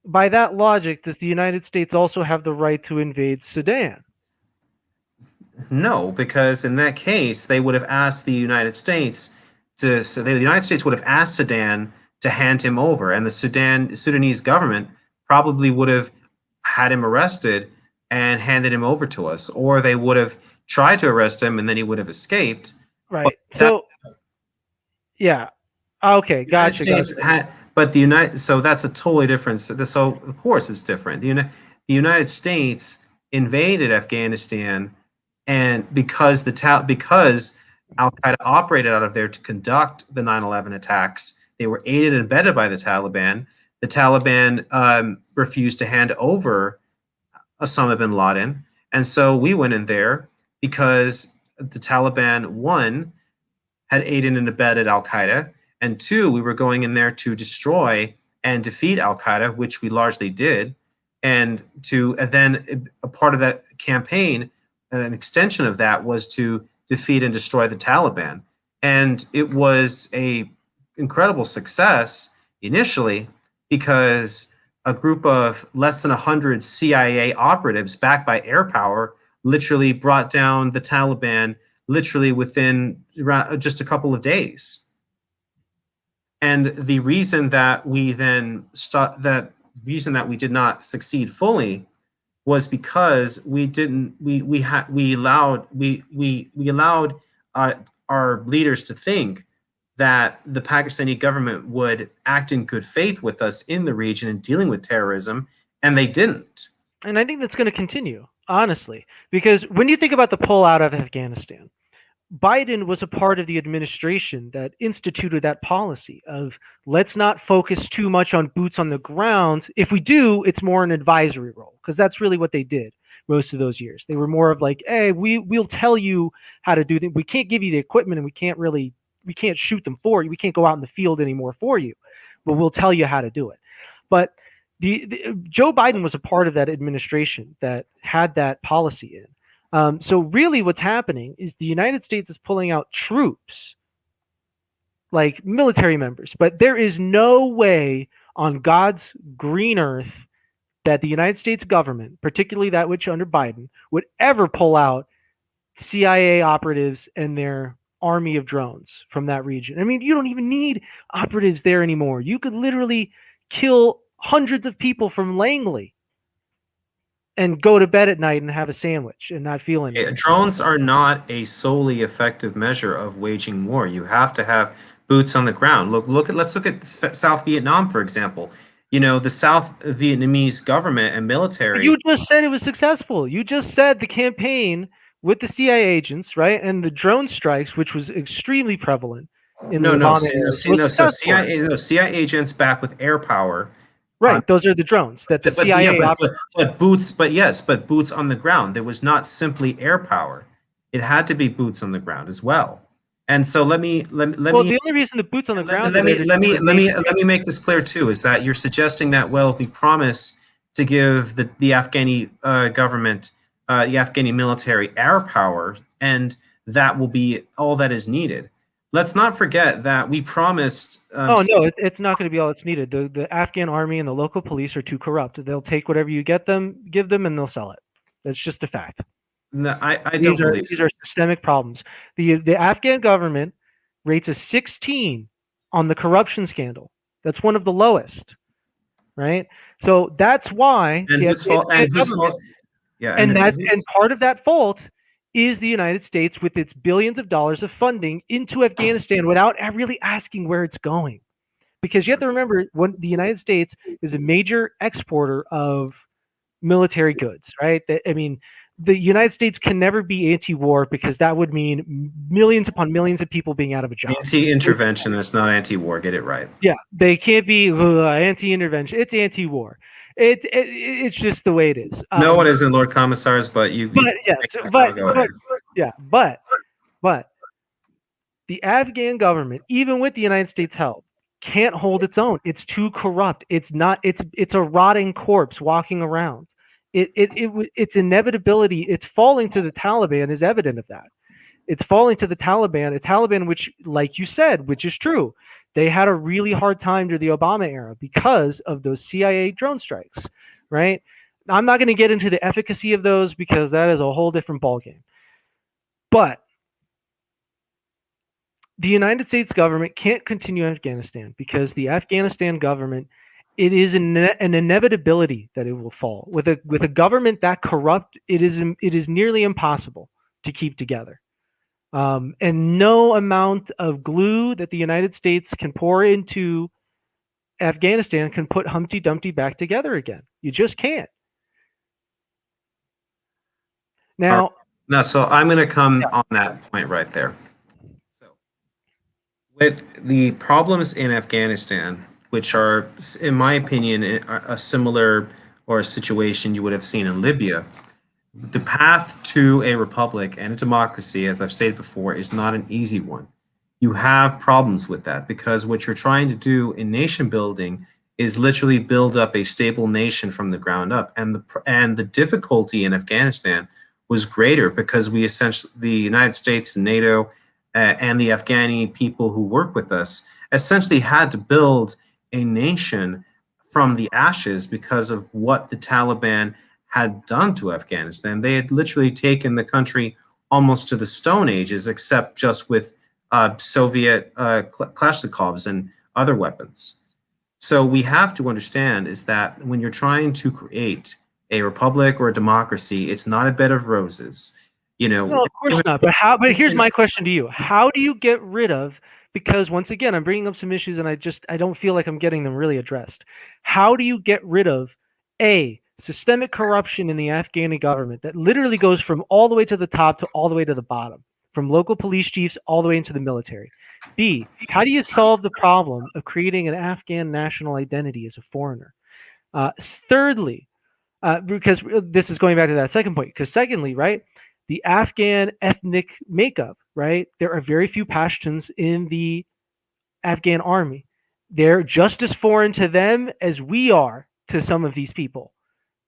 by that logic, does the United States also have the right to invade Sudan? No, because in that case, they would have asked the United States the United States would have asked Sudan to hand him over, and the Sudanese government probably would have had him arrested and handed him over to us, or they would have tried to arrest him and then he would have escaped. But Right. that So yeah. Okay. the United Gotcha. Gotcha. States had, but the United, so that's a totally different. So of course it's different. The United States invaded Afghanistan, and because Al Qaeda operated out of there to conduct the 9/11 attacks, they were aided and abetted by the Taliban. The Taliban refused to hand over Osama bin Laden, and so we went in there because the Taliban, one, had aided and abetted Al Qaeda, and two, we were going in there to destroy and defeat Al Qaeda, which we largely did, and then a part of that campaign, an extension of that, was to defeat and destroy the Taliban, and it was incredible success initially because a group of less than 100 CIA operatives backed by air power literally brought down the Taliban literally within just a couple of days. And the reason that we then did not succeed fully was because we allowed our leaders to think that the Pakistani government would act in good faith with us in the region in dealing with terrorism, and they didn't. And I think that's going to continue, honestly, because when you think about the pullout of Afghanistan, Biden was a part of the administration that instituted that policy of let's not focus too much on boots on the ground. If we do, it's more an advisory role, because that's really what they did most of those years. They were more of like, hey, we'll tell you how to do things. We can't give you the equipment, and we can't shoot them for you. We can't go out in the field anymore for you, but we'll tell you how to do it. But Joe Biden was a part of that administration that had that policy in. So really what's happening is the United States is pulling out troops, like military members, but there is no way on God's green earth that the United States government, particularly that which under Biden, would ever pull out CIA operatives and their army of drones from that region. I mean, you don't even need operatives there anymore. You could literally kill hundreds of people from Langley and go to bed at night and have a sandwich and not feel anything. Drones are not a solely effective measure of waging war. You have to have boots on the ground. Let's look at South Vietnam, for example. You know, the South Vietnamese government and military. You just said it was successful. You just said the campaign with the CIA agents, right, and the drone strikes, which was extremely prevalent in the Obama era. CIA agents back with air power. Right, those are the drones that the CIA but boots on the ground. There was not simply air power; it had to be boots on the ground as well. And so let me. The only reason the boots on the ground. Let me make this clear too: is that you're suggesting that if we promise to give the Afghani government, the Afghani military air power, and that will be all that is needed. Let's not forget that we promised. No, it's not going to be all that's needed. The Afghan army and the local police are too corrupt. They'll take whatever you give them, and they'll sell it. That's just a fact. No, I don't believe these are systemic problems. The Afghan government rates a 16 on the corruption scandal. That's one of the lowest, right? So that's why. And part of that fault is the United States with its billions of dollars of funding into Afghanistan without really asking where it's going. Because you have to remember, when the United States is a major exporter of military goods, right? I mean, the United States can never be anti-war because that would mean millions upon millions of people being out of a job. Anti-interventionist, not anti-war. Get it right. Yeah, they can't be anti-intervention. It's anti-war. It's just the way it is. No one is in LordCommissars, but you. But the Afghan government, even with the United States help, can't hold its own. It's too corrupt. It's not. It's a rotting corpse walking around. Its inevitability. It's falling to the Taliban is evident of that. It's falling to the Taliban. A Taliban, which, like you said, which is true. They had a really hard time during the Obama era because of those CIA drone strikes, right? I'm not going to get into the efficacy of those because that is a whole different ballgame. But the United States government can't continue Afghanistan because the Afghanistan government, it is an inevitability that it will fall. With a government that corrupt, it is nearly impossible to keep together. And no amount of glue that the United States can pour into Afghanistan can put Humpty Dumpty back together again. You just can't. Now, so I'm going to come on that point right there. So, with the problems in Afghanistan, which are, in my opinion, a similar or a situation you would have seen in Libya. The path to a republic and a democracy, as I've stated before, is not an easy one. You have problems with that because what you're trying to do in nation building is literally build up a stable nation from the ground up. And the difficulty in Afghanistan was greater because the United States, NATO, and the Afghani people who work with us essentially had to build a nation from the ashes because of what the Taliban had done to Afghanistan. They had literally taken the country almost to the Stone Ages, except just with Soviet Kalashnikovs and other weapons. So we have to understand is that when you're trying to create a republic or a democracy, it's not a bed of roses. You know, No, of course not. But how? But here's my question to you: how do you get rid of? Because once again, I'm bringing up some issues, and I don't feel like I'm getting them really addressed. How do you get rid of systemic corruption in the Afghani government that literally goes from all the way to the top to all the way to the bottom, from local police chiefs all the way into the military? B, how do you solve the problem of creating an Afghan national identity as a foreigner? Thirdly, because this is going back to that second point, because secondly, right, the Afghan ethnic makeup, right, there are very few Pashtuns in the Afghan army. They're just as foreign to them as we are to some of these people.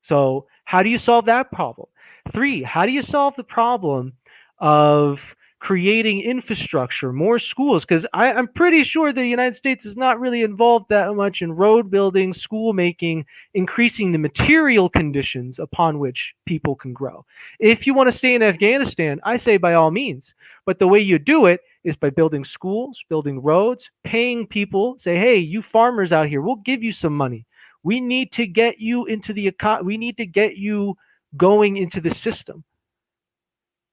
So how do you solve that problem? Three, how do you solve the problem of creating infrastructure, more schools? Because I'm pretty sure the United States is not really involved that much in road building, school making, increasing the material conditions upon which people can grow. If you want to stay in Afghanistan, I say by all means. But the way you do it is by building schools, building roads, paying people, say, hey, you farmers out here, we'll give you some money. We need to get you into the we need to get you going into the system.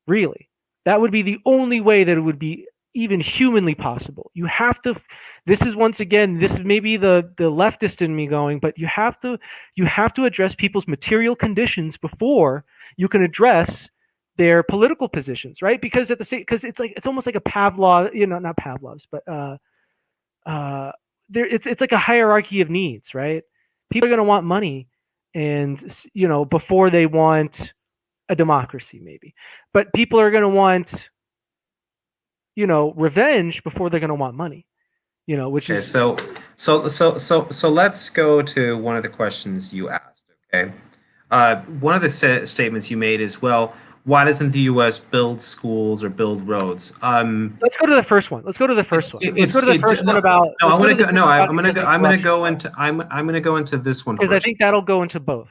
Really. That would be the only way that it would be even humanly possible. You have to, this is once again, this is maybe the leftist in me going, but you have to address people's material conditions before you can address their political positions, right? Because at the same, because it's almost like a Pavlov, not Pavlov's, but it's like a hierarchy of needs, right? People are going to want money, and before they want a democracy, maybe. But people are going to want, revenge before they're going to want money. Which okay, is so let's go to one of the questions you asked. Okay, one of the statements you made is, well, why doesn't the U.S. build schools or build roads? Let's go to the first one. Let's go to the first one. Let's go to the first one about. No, I'm gonna go into this one first. Because I think that'll go into both.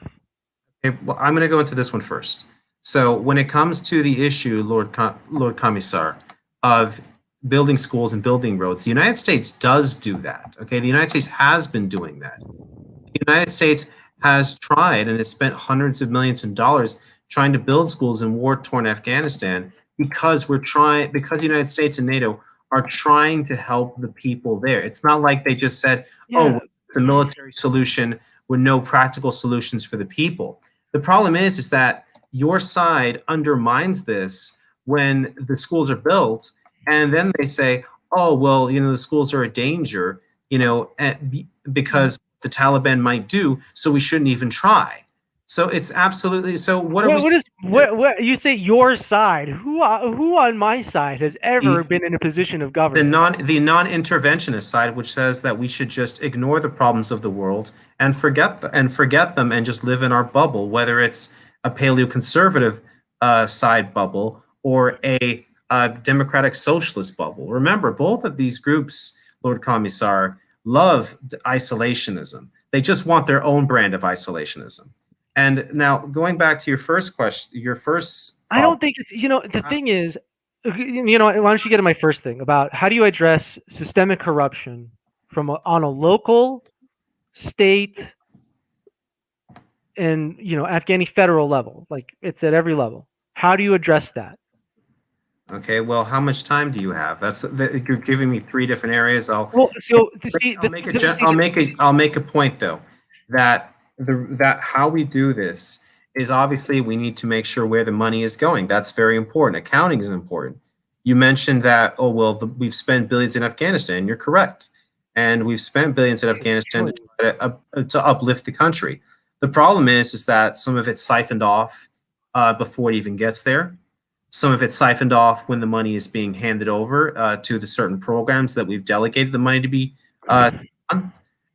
Okay, well, I'm gonna go into this one first. So when it comes to the issue, Lord Commissar, of building schools and building roads, the United States does do that. Okay, the United States has been doing that. The United States has tried and has spent hundreds of millions of dollars trying to build schools in war-torn Afghanistan because the United States and NATO are trying to help the people there. It's not like they just said, oh, the military solution with no practical solutions for the people. The problem is that your side undermines this when the schools are built, and then they say, oh, well, the schools are a danger, because the Taliban might do, so we shouldn't even try. So it's absolutely, so what are we? What you say your side? Who on my side has ever been in a position of government? The non-interventionist side, which says that we should just ignore the problems of the world and forget them and just live in our bubble, whether it's a paleoconservative side bubble or a democratic socialist bubble. Remember, both of these groups, Lord Commissar, love isolationism. They just want their own brand of isolationism. And now, going back to your first question, I don't think it's, the thing is, why don't you get to my first thing about how do you address systemic corruption on a local, state, and, Afghani federal level? Like, it's at every level. How do you address that? Okay, well, how much time do you have? You're giving me three different areas. I'll make a point though, that how we do this is obviously we need to make sure where the money is going. That's very important. Accounting is important. You mentioned that, oh, well, we've spent billions in Afghanistan. You're correct. And we've spent billions in Afghanistan to uplift the country. The problem is that some of it's siphoned off before it even gets there. Some of it's siphoned off when the money is being handed over to the certain programs that we've delegated the money to be done.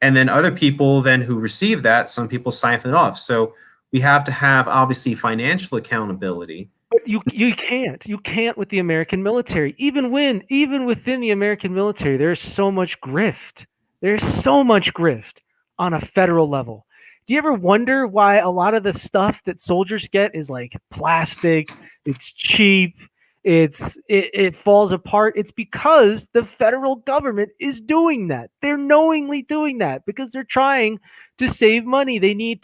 And then other people then who receive that, some people siphon it off. So we have to have obviously financial accountability, But you can't with the American military. Even within the American military, there's so much grift. There's so much grift on a federal level. Do you ever wonder why a lot of the stuff that soldiers get is like plastic, it's cheap, it falls apart? It's because the federal government is doing that. They're knowingly doing that because they're trying to save money. They need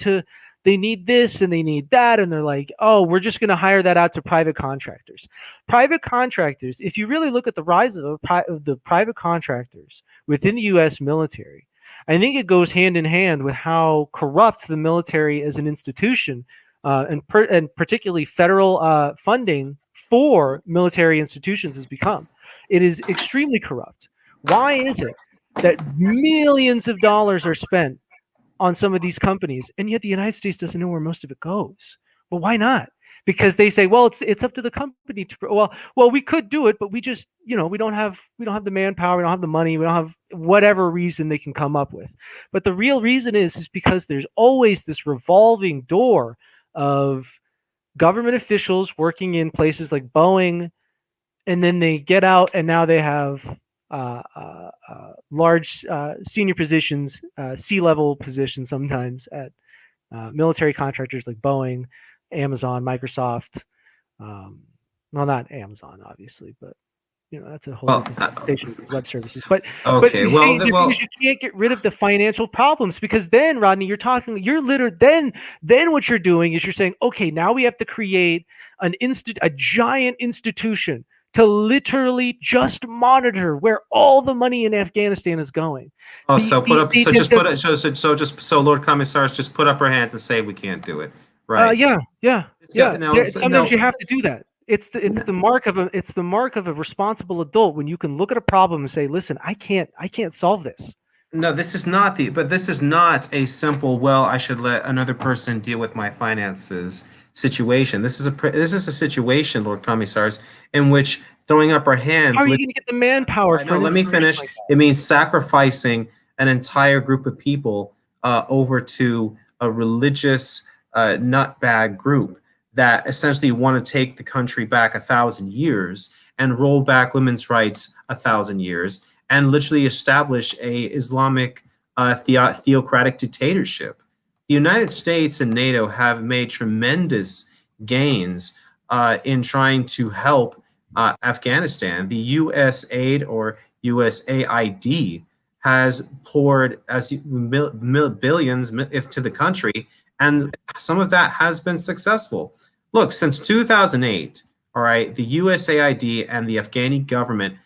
this and they need that, and they're like, oh, we're just going to hire that out to private contractors. Private contractors, if you really look at the rise of the private contractors within the U.S. military, I think it goes hand in hand with how corrupt the military as an institution, and particularly federal funding for military institutions has become. It is extremely corrupt. Why is it that millions of dollars are spent on some of these companies, and yet the United States doesn't know where most of it goes? Well, why not? Because they say, well, it's up to the company to, well, we could do it, but we just, we don't have the manpower, we don't have the money, we don't have whatever reason they can come up with. But the real reason is because there's always this revolving door of government officials working in places like Boeing, and then they get out and now they have large senior positions, C-level positions sometimes at military contractors like Boeing, Amazon, Microsoft. Well, not Amazon, obviously, but that's a whole different conversation with web services. But okay, you can't get rid of the financial problems, because then, Rodney, then what you're doing is you're saying, okay, now we have to create a giant institution to literally just monitor where all the money in Afghanistan is going. LordCommissars, just put up our hands and say we can't do it, right? Yeah. Sometimes you have to do that. It's the mark of a responsible adult when you can look at a problem and say, listen, I can't solve this. No, this is not a simple, well, I should let another person deal with my finances situation. This is a situation, LordCommissars, in which throwing up our hands. How are you going to get the manpower? No, let me finish. It means sacrificing an entire group of people over to a religious nutbag group that essentially want to take the country back 1,000 years and roll back women's rights 1,000 years and literally establish a Islamic theocratic dictatorship. The United States and NATO have made tremendous gains in trying to help Afghanistan. The U.S. aid, or USAID, has poured billions to the country, and some of that has been successful. Look, since 2008, all right, the USAID and the Afghani government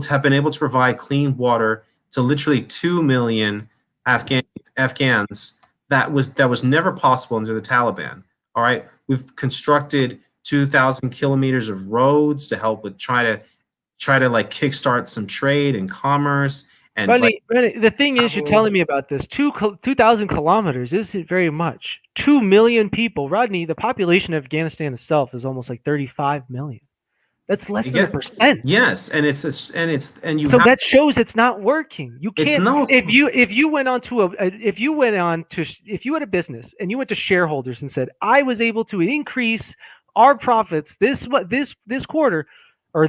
have been able to provide clean water to literally 2 million Afghans. That was never possible under the Taliban. All right, we've constructed 2,000 kilometers of roads to help with try to like kickstart some trade and commerce. And Rodney, the thing is, you're telling me about this. 2,000 kilometers isn't very much. 2 million people. Rodney, the population of Afghanistan itself is almost like 35 million. That's less than 1%. Yes, so that shows it's not working. You can't. If you had a business and you went to shareholders and said, I was able to increase our profits this quarter, or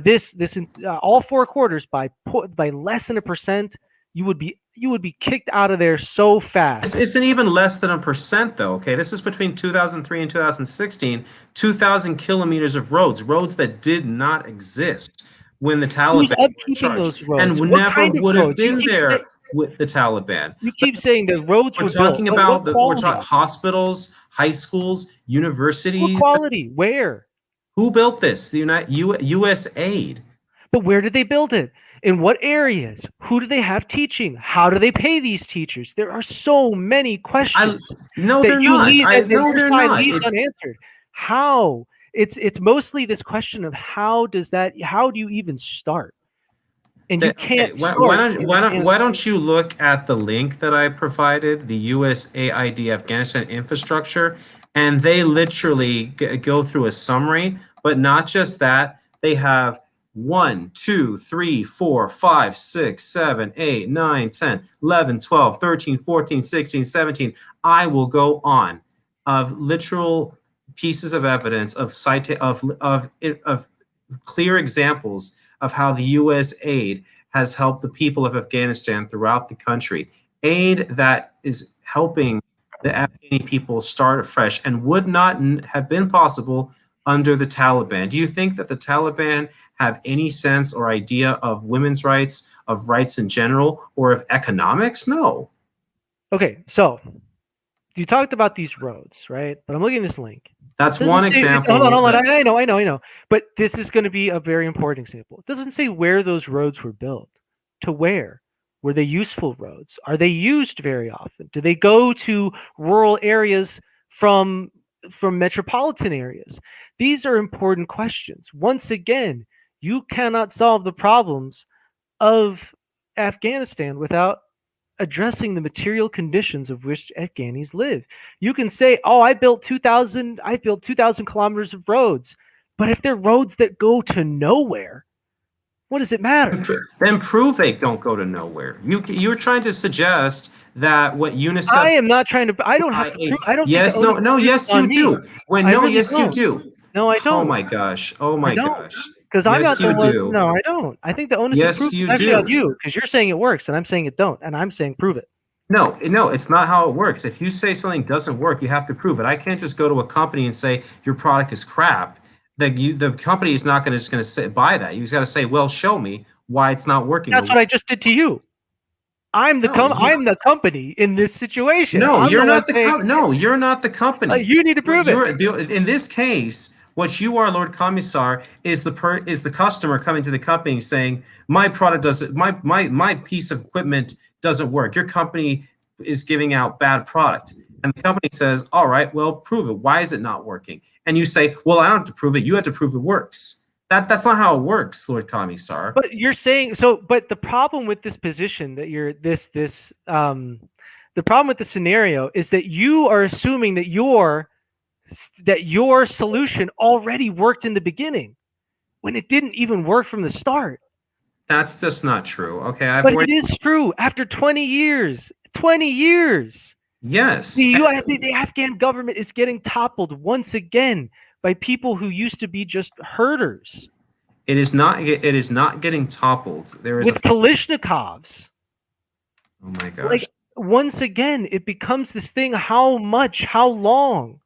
all 4 quarters by less than 1%, you would be kicked out of there so fast. This isn't even less than 1%, though. Okay, this is between 2003 and 2016. 2,000 kilometers of roads that did not exist when the Taliban were charged, those roads? And never would have been there with the Taliban. You keep saying the roads were talking built. We're talking hospitals, high schools, universities. What quality? Where? Who built this? The U.S. aid. But where did they build it? In what areas? Who do they have teaching? How do they pay these teachers? There are so many questions. No, they're not. They're not. Unanswered. How? It's mostly this question of how do you even start? And you can't. Why don't you look at the link that I provided, the USAID Afghanistan infrastructure, and they literally go through a summary, but not just that. They have 1, 2, 3, 4, 5, 6, 7, 8, 9, 10, 11, 12, 13, 14, 16, 17. I will go on of literal pieces of evidence of clear examples of how the U.S. aid has helped the people of Afghanistan throughout the country. Aid that is helping the Afghani people start afresh and would not have been possible under the Taliban. Do you think that the Taliban have any sense or idea of women's rights, of rights in general, or of economics? No. Okay, so you talked about these roads, right? But I'm looking at this link. That's one example. Hold on. I know. But this is going to be a very important example. It doesn't say where those roads were built. To where? Were they useful roads? Are they used very often? Do they go to rural areas from metropolitan areas? These are important questions. Once again, you cannot solve the problems of Afghanistan without addressing the material conditions of which Afghanis live. You can say, "Oh, I built 2,000 kilometers of roads," but if they're roads that go to nowhere, what does it matter? Then prove they don't go to nowhere. You're trying to suggest that what UNICEF. I am not trying to. I don't have to prove. I don't. Yes, think no, yes, you do. You do. No, I don't. Oh my gosh. Oh my gosh. Because I'm not Yes, you the one. do. No, I don't. I think the onus of Yes, proof you is actually on do. you, because you're saying it works and I'm saying it don't, and I'm saying prove it. No, it's not how it works. If you say something doesn't work, you have to prove it. I can't just go to a company and say your product is crap. The company is not going to buy that. You just got to say, well, show me why it's not working. That's what I just did to you. I'm the company in this situation. No, you're not the company. No, you're not the company. You need to prove it. In this case, what you are, Lord Commissar, is the customer coming to the company saying, my product doesn't, my piece of equipment doesn't work. Your company is giving out bad product. And the company says, all right, well, prove it. Why is it not working? And you say, well, I don't have to prove it. You have to prove it works. That's not how it works, Lord Commissar. But you're saying so. But the problem with this position that you're the problem with the scenario is that you are assuming that your solution already worked in the beginning, when it didn't even work from the start. That's just not true. Okay, but it is true. After 20 years, 20 years. Yes. The Afghan government is getting toppled once again by people who used to be just herders. It is not getting toppled. There is with Kalashnikovs. Oh my gosh. Like, once again, it becomes this thing, how much, how long?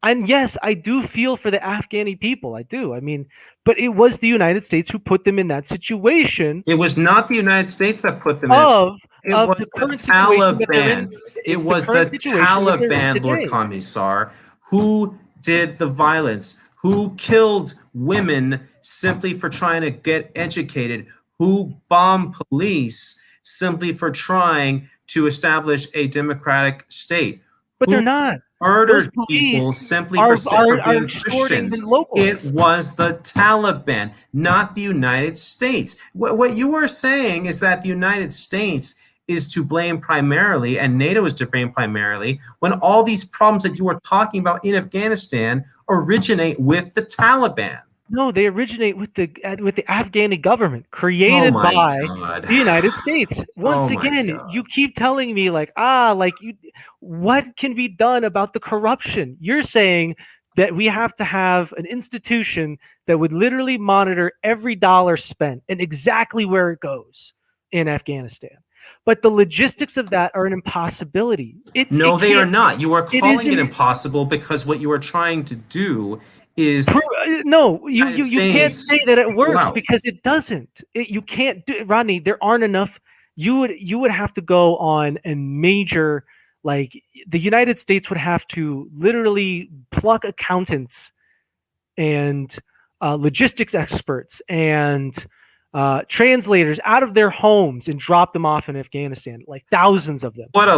And yes, I do feel for the Afghani people. I do. I mean, but it was the United States who put them in that situation. It was not the United States that put them in that situation. It was the Taliban. It was the Taliban, Lord Commissar, who did the violence, who killed women simply for trying to get educated, who bombed police simply for trying to establish a democratic state. But they're not. Murdered people simply for being Christians. It was the Taliban, not the United States. What you are saying is that the United States is to blame primarily, and NATO is to blame primarily, when all these problems that you are talking about in Afghanistan originate with the Taliban. No, they originate with the Afghani government created by the United States. Once again, you keep telling me what can be done about the corruption? You're saying that we have to have an institution that would literally monitor every dollar spent and exactly where it goes in Afghanistan. But the logistics of that are an impossibility. No, they are not. You are calling it impossible because what you are trying to do is no, you can't say that it works because it doesn't. You can't do it, Rodney. There aren't enough. You would have to go on a major, like, the United States would have to literally pluck accountants and logistics experts and translators out of their homes and drop them off in Afghanistan, like thousands of them. What a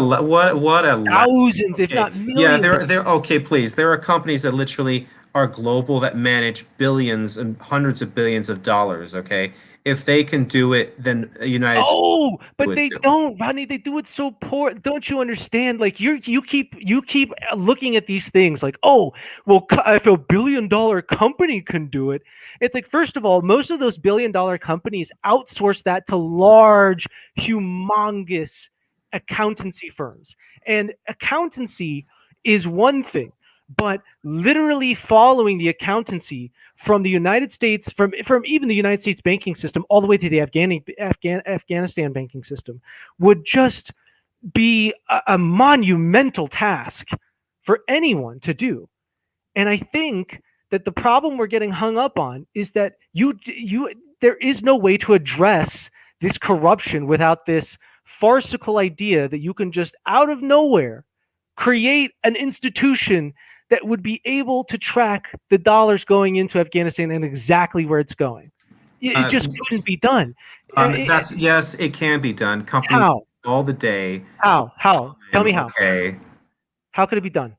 thousands, if not millions. Yeah, they're okay. Please, there are companies that literally are global that manage billions and hundreds of billions of dollars. Okay, if they can do it, then the United States. Oh, but they don't, Rodney. They do it so poor. Don't you understand? Like, you keep looking at these things like, oh, well, if a $1 billion company can do it, it's like, first of all, most of those $1 billion companies outsource that to large, humongous accountancy firms, and accountancy is one thing. but literally following the accountancy from the United States, from even the United States banking system all the way to the Afghanistan banking system, would just be a monumental task for anyone to do. And I think that the problem we're getting hung up on is that there is no way to address this corruption without this farcical idea that you can just out of nowhere create an institution that would be able to track the dollars going into Afghanistan and exactly where it's going. It just couldn't be done. Yes, it can be done. Companies How? all the day. How? Tell me how. Okay. How could it be done?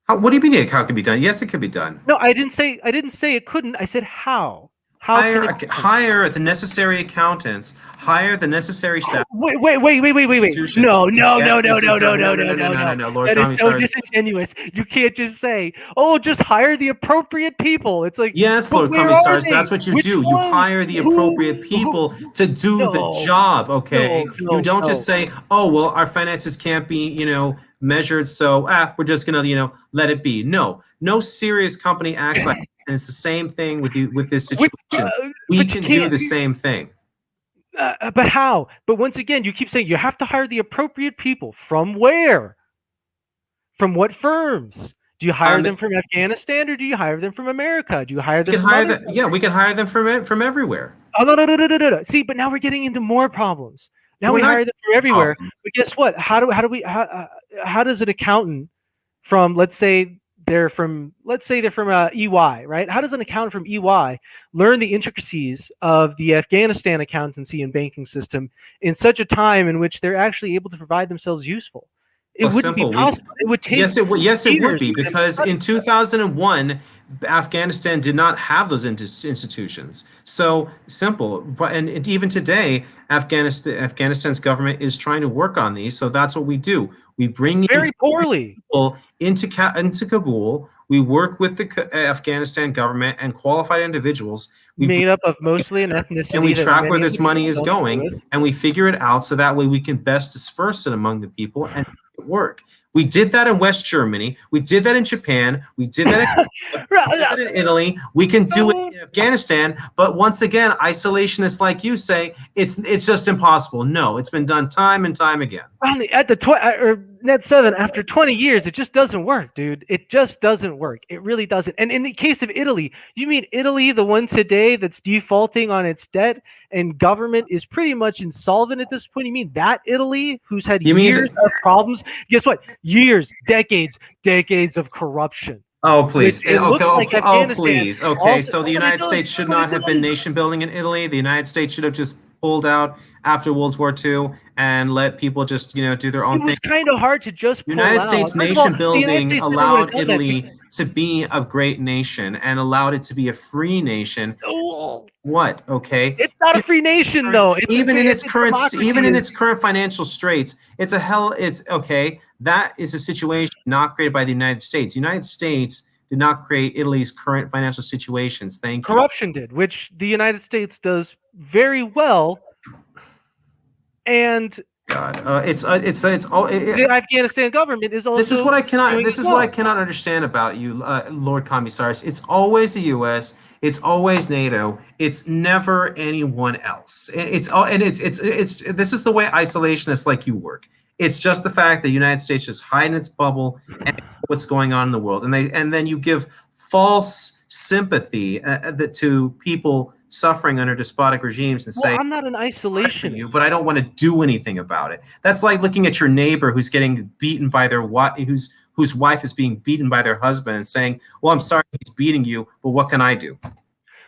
What do you mean? How it can be done? Yes, it can be done. No, I didn't say it couldn't. I said how. How can it be done? Hire the necessary accountants. Hire the necessary staff. Wait. No. Lord That is so Commissars. disingenuous. You can't just say, "Oh, just hire the appropriate people." It's like, Yes, but Lord where are Commissars, they? that's what you Which do. You ones? hire the Who? appropriate people to do the No. job, okay? No, You don't no. just say, "Oh, well, our finances can't be, measured, so we're just gonna, let it be." No serious company acts like that. And it's the same thing with this situation. We But you can do can't. the same thing. But how? But once again, you keep saying you have to hire the appropriate people. From where? From what firms? Do you hire them from Afghanistan or do you hire them from America? Do you hire them from other countries? Yeah, we can hire them from everywhere. Oh, no. See, but now we're getting into more problems. Now we hire them from everywhere. But guess what? How does an accountant from, let's say they're from EY, right? How does an accountant from EY learn the intricacies of the Afghanistan accountancy and banking system in such a time in which they're actually able to provide themselves useful? It wouldn't be possible. It would take Yes, it would be, years because in 2001, Afghanistan did not have those institutions. So simple. And even today, Afghanistan's government is trying to work on these. So that's what we do. We bring very poorly people into Kabul. We work with the Afghanistan government and qualified individuals. Made up of mostly an ethnicity. And we that track many where of this the money people is don't agree going, with. and we figure it out so that way we can best disperse it among the people and make it work. We did that in West Germany. We did that in Japan. We did that in Italy. We can do it in Afghanistan. But once again, isolationists like you say it's just impossible. No, it's been done time and time again. At the Net 7, after 20 years, it just doesn't work, dude. It just doesn't work. It really doesn't. And in the case of Italy, you mean Italy, the one today that's defaulting on its debt and government is pretty much insolvent at this point? You mean that Italy, who's had years of problems? Guess what? Years, decades of corruption. Oh, please. Please. Okay, so the United States should not have been nation building in Italy. The United States should have just pulled out after World War II and let people just, do their own thing. It was kind of hard to just pull United out. States nation building allowed Italy to be a great nation and allowed it to be a free nation. What? Okay. It's not a free nation, though. Even in its current financial straits, it's okay. That is a situation not created by the United States. The United States did not create Italy's current financial situations. Thank you. Corruption did, which the United States does very well. And God, the Afghanistan government is also. This is what I cannot understand about you, Lord Commissars. It's always the U.S. It's always NATO. It's never anyone else. This is the way isolationists like you work. It's just the fact that the United States just hide in its bubble and what's going on in the world, and then you give false sympathy to people suffering under despotic regimes and say, I'm not an isolationist, but I don't want to do anything about it. That's like looking at your neighbor who's getting beaten by their whose wife is being beaten by their husband and saying, "Well, I'm sorry he's beating you, but what can I do?"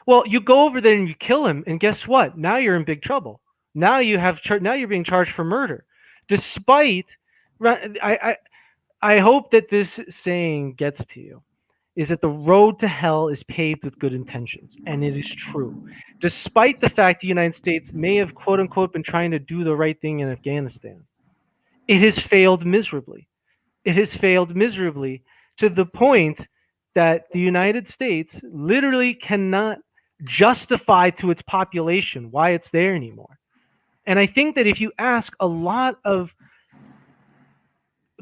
Well, you go over there and you kill him, and guess what? Now you're in big trouble. Now you're being charged for murder. Despite, I hope that this saying gets to you, is that the road to hell is paved with good intentions. And it is true. Despite the fact the United States may have, quote unquote, been trying to do the right thing in Afghanistan, it has failed miserably. It has failed miserably to the point that the United States literally cannot justify to its population why it's there anymore. And I think that if you ask a lot of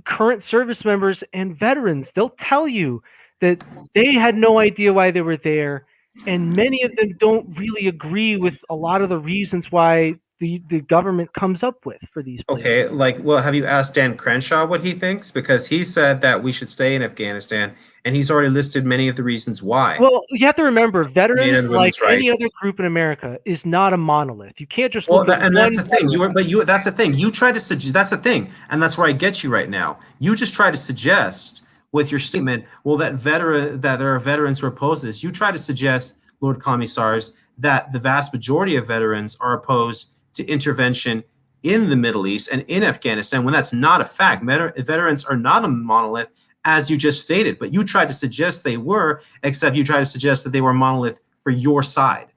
current service members and veterans, they'll tell you that they had no idea why they were there, and many of them don't really agree with a lot of the reasons why the government comes up with for these Okay, places. like, well, have you asked Dan Crenshaw what he thinks? Because he said that we should stay in Afghanistan, and he's already listed many of the reasons why. Well, you have to remember, Men veterans, and like women's any rights. other group in America, is not a monolith. You can't just Well, look at and that's one the thing. veteran. That's the thing. You try to suggest. That's the thing, and that's where I get you right now. You just try to suggest with your statement, well, that there are veterans who oppose this. You try to suggest, Lord Commissars, that the vast majority of veterans are opposed to intervention in the Middle East and in Afghanistan, when that's not a fact. Veterans are not a monolith, as you just stated. But you tried to suggest they were, except you tried to suggest that they were a monolith for your side.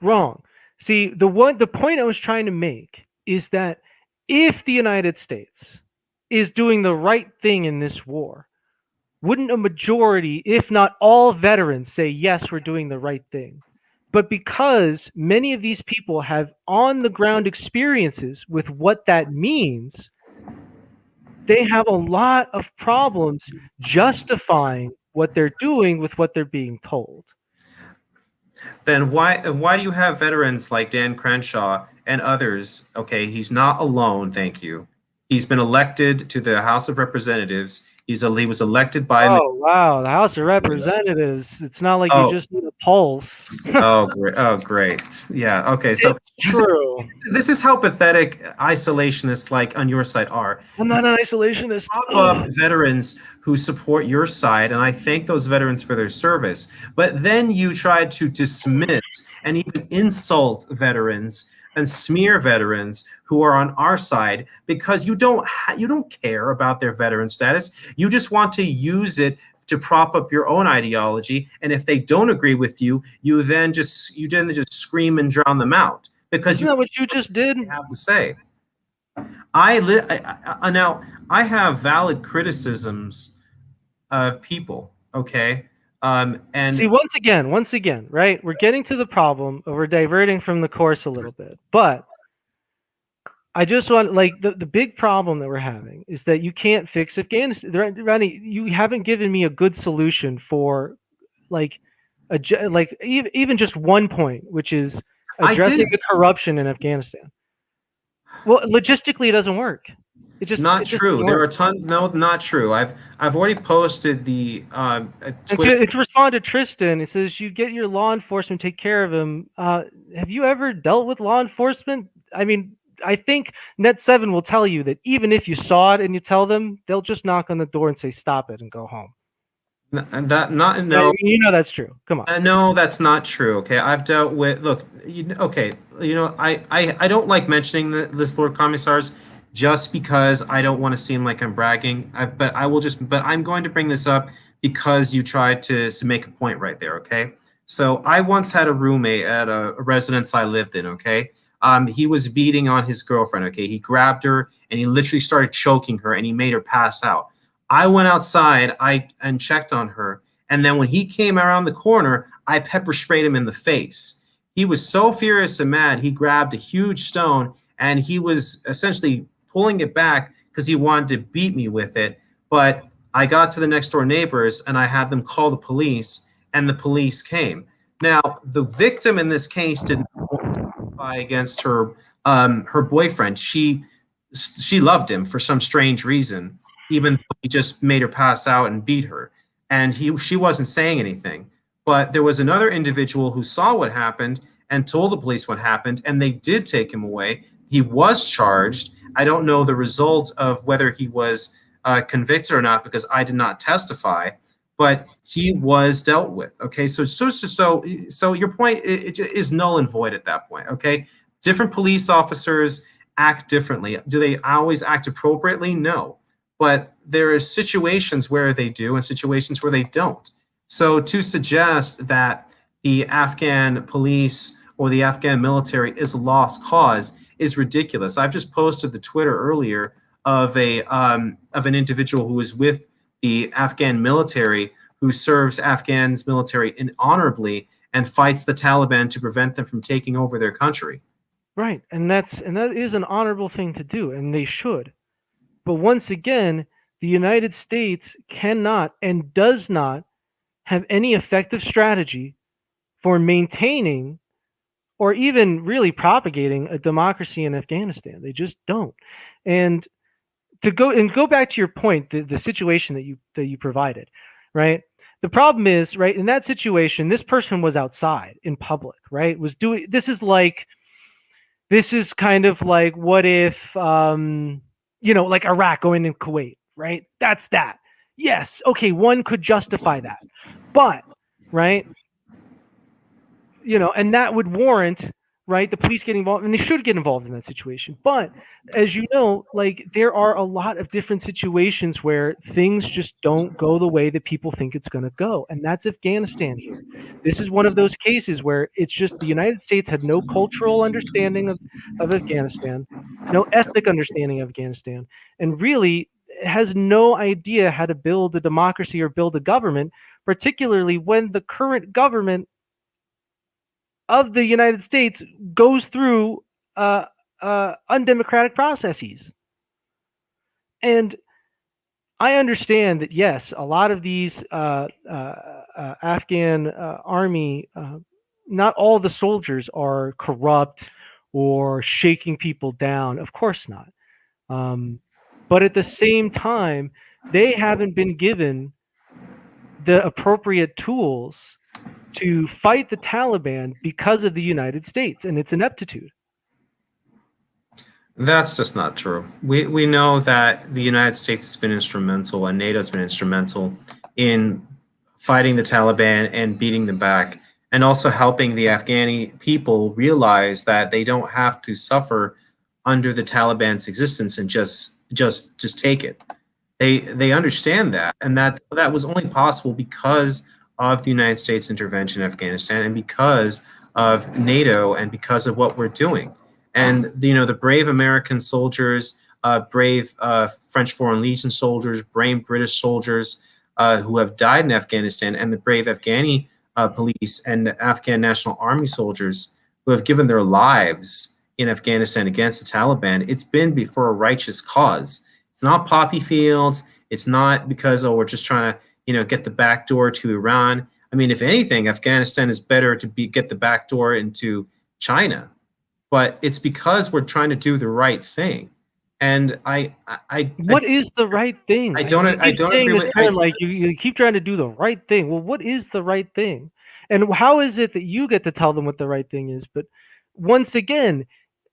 Wrong. See, the point I was trying to make is that if the United States is doing the right thing in this war, wouldn't a majority, if not all veterans, say, yes, we're doing the right thing? But because many of these people have on the ground experiences with what that means, they have a lot of problems justifying what they're doing with what they're being told. Then why do you have veterans like Dan Crenshaw and others? Okay, he's not alone, thank you. He's been elected to the House of Representatives. He was elected by Oh, wow, the House of Minnesotan. Representatives. It's not like you Oh, just need a pulse. oh, great. Oh, great. Yeah. Okay. So It's true. this is how pathetic isolationists like on your side are. I'm not an isolationist. Prop up veterans who support your side, and I thank those veterans for their service. But then you try to dismiss and even insult veterans and smear veterans who are on our side because you don't care about their veteran status. You just want to use it to prop up your own ideology, and if they don't agree with you, you then just scream and drown them out because Isn't you that what you just did? have to say. Now I have valid criticisms of people, okay? See, And once again, right? We're getting to the problem, we're diverting from the course a little bit. But I just want, like, the big problem that we're having is that you can't fix Afghanistan. Ronnie, you haven't given me a good solution for, like, even just one point, which is I addressing did the corruption in Afghanistan. Well, logistically, it doesn't work. not It just true. doesn't There work. are tons. No, not true. I've already posted the And Twitter. to respond to Tristan, it says you get your law enforcement, take care of him. Have you ever dealt with law enforcement? I mean, I think Net7 will tell you that even if you saw it and you tell them, they'll just knock on the door and say, "Stop it," and go home. And that not Right? no. You know that's true. Come on. No, that's not true. Okay, I've dealt with. Look, okay, I don't like mentioning this, Lord Commissars, just because I don't want to seem like I'm bragging. But I will just. But I'm going to bring this up because you tried to make a point right there. Okay, so I once had a roommate at a residence I lived in. Okay, he was beating on his girlfriend. Okay, he grabbed her and he literally started choking her and he made her pass out. I went outside. And checked on her. And then when he came around the corner, I pepper sprayed him in the face. He was so furious and mad, he grabbed a huge stone and he was essentially pulling it back because he wanted to beat me with it. But I got to the next door neighbors and I had them call the police, and the police came. Now, the victim in this case didn't testify against her boyfriend. She loved him for some strange reason, even though he just made her pass out and beat her, and she wasn't saying anything. But there was another individual who saw what happened and told the police what happened, and they did take him away. He was charged. I don't know the result of whether he was convicted or not because I did not testify, but he was dealt with. Okay, so your point it is null and void at that point. Okay, different police officers act differently. Do they always act appropriately? No, but there are situations where they do and situations where they don't. So to suggest that the Afghan police or the Afghan military is a lost cause is ridiculous. I've just posted the Twitter earlier of an individual who is with the Afghan military who serves Afghan's military honorably and fights the Taliban to prevent them from taking over their country. Right. And that is an honorable thing to do, and they should. But once again, the United States cannot and does not have any effective strategy for maintaining or even really propagating a democracy in Afghanistan. They just don't. And to go back to your point, the situation that you provided, right? The problem is, right, in that situation, this person was outside in public, right? Was doing this is kind of like what if like Iraq going in Kuwait, right? That's that. Yes, okay, one could justify that. But, right, and that would warrant, right, the police getting involved, and they should get involved in that situation. But as you know, like there are a lot of different situations where things just don't go the way that people think it's going to go, and that's Afghanistan here. This is one of those cases where it's just the United States had no cultural understanding of Afghanistan, no ethnic understanding of Afghanistan, and really has no idea how to build a democracy or build a government, particularly when the current government of the United States goes through undemocratic processes. And I understand that, yes, a lot of these Afghan army, not all the soldiers are corrupt or shaking people down. Of course not. But at the same time, they haven't been given the appropriate tools to fight the Taliban because of the United States and its ineptitude. That's just not true. We know that the United States has been instrumental and NATO has been instrumental in fighting the Taliban and beating them back, and also helping the Afghani people realize that they don't have to suffer under the Taliban's existence and just take it. They understand that, and that was only possible because of the United States intervention in Afghanistan and because of NATO and because of what we're doing. And the brave American soldiers, brave French Foreign Legion soldiers, brave British soldiers who have died in Afghanistan, and the brave Afghani police and Afghan National Army soldiers who have given their lives in Afghanistan against the Taliban, it's been for a righteous cause. It's not poppy fields. It's not because, we're just trying to, get the back door to Iran. I mean, if anything, Afghanistan is better to get the back door into China. But it's because we're trying to do the right thing. And what is the right thing? I don't agree with like you keep trying to do the right thing. Well, what is the right thing? And how is it that you get to tell them what the right thing is? But once again,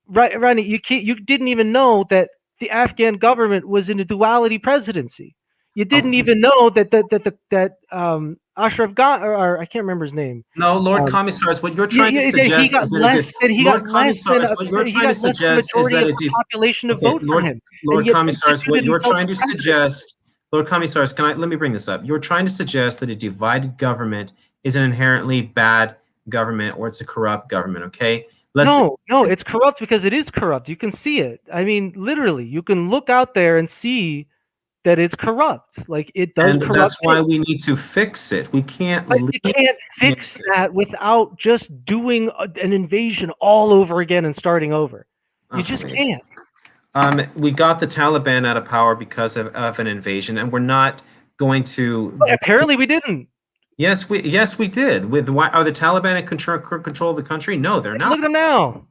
Ronnie, you didn't even know that the Afghan government was in a duality presidency. You didn't even know that Ashraf Ghani, or I can't remember his name. No, LordCommissars, what you're trying to suggest is that LordCommissars, what you're trying to suggest is that the population to vote for him. LordCommissars, what you're trying to suggest, LordCommissars, let me bring this up. You're trying to suggest that a divided government is an inherently bad government, or it's a corrupt government, okay? No, it's corrupt because it is corrupt. You can see it. I mean, literally, you can look out there and see that it's corrupt. Like it does. And that's why we need to fix it. We can't. But you can't fix that without just doing an invasion all over again and starting over. You just can't. We got the Taliban out of power because of an invasion, and we're not going to. Well, apparently, we didn't. Yes, we did. Are the Taliban in control of the country? No, they're not. Look at them now.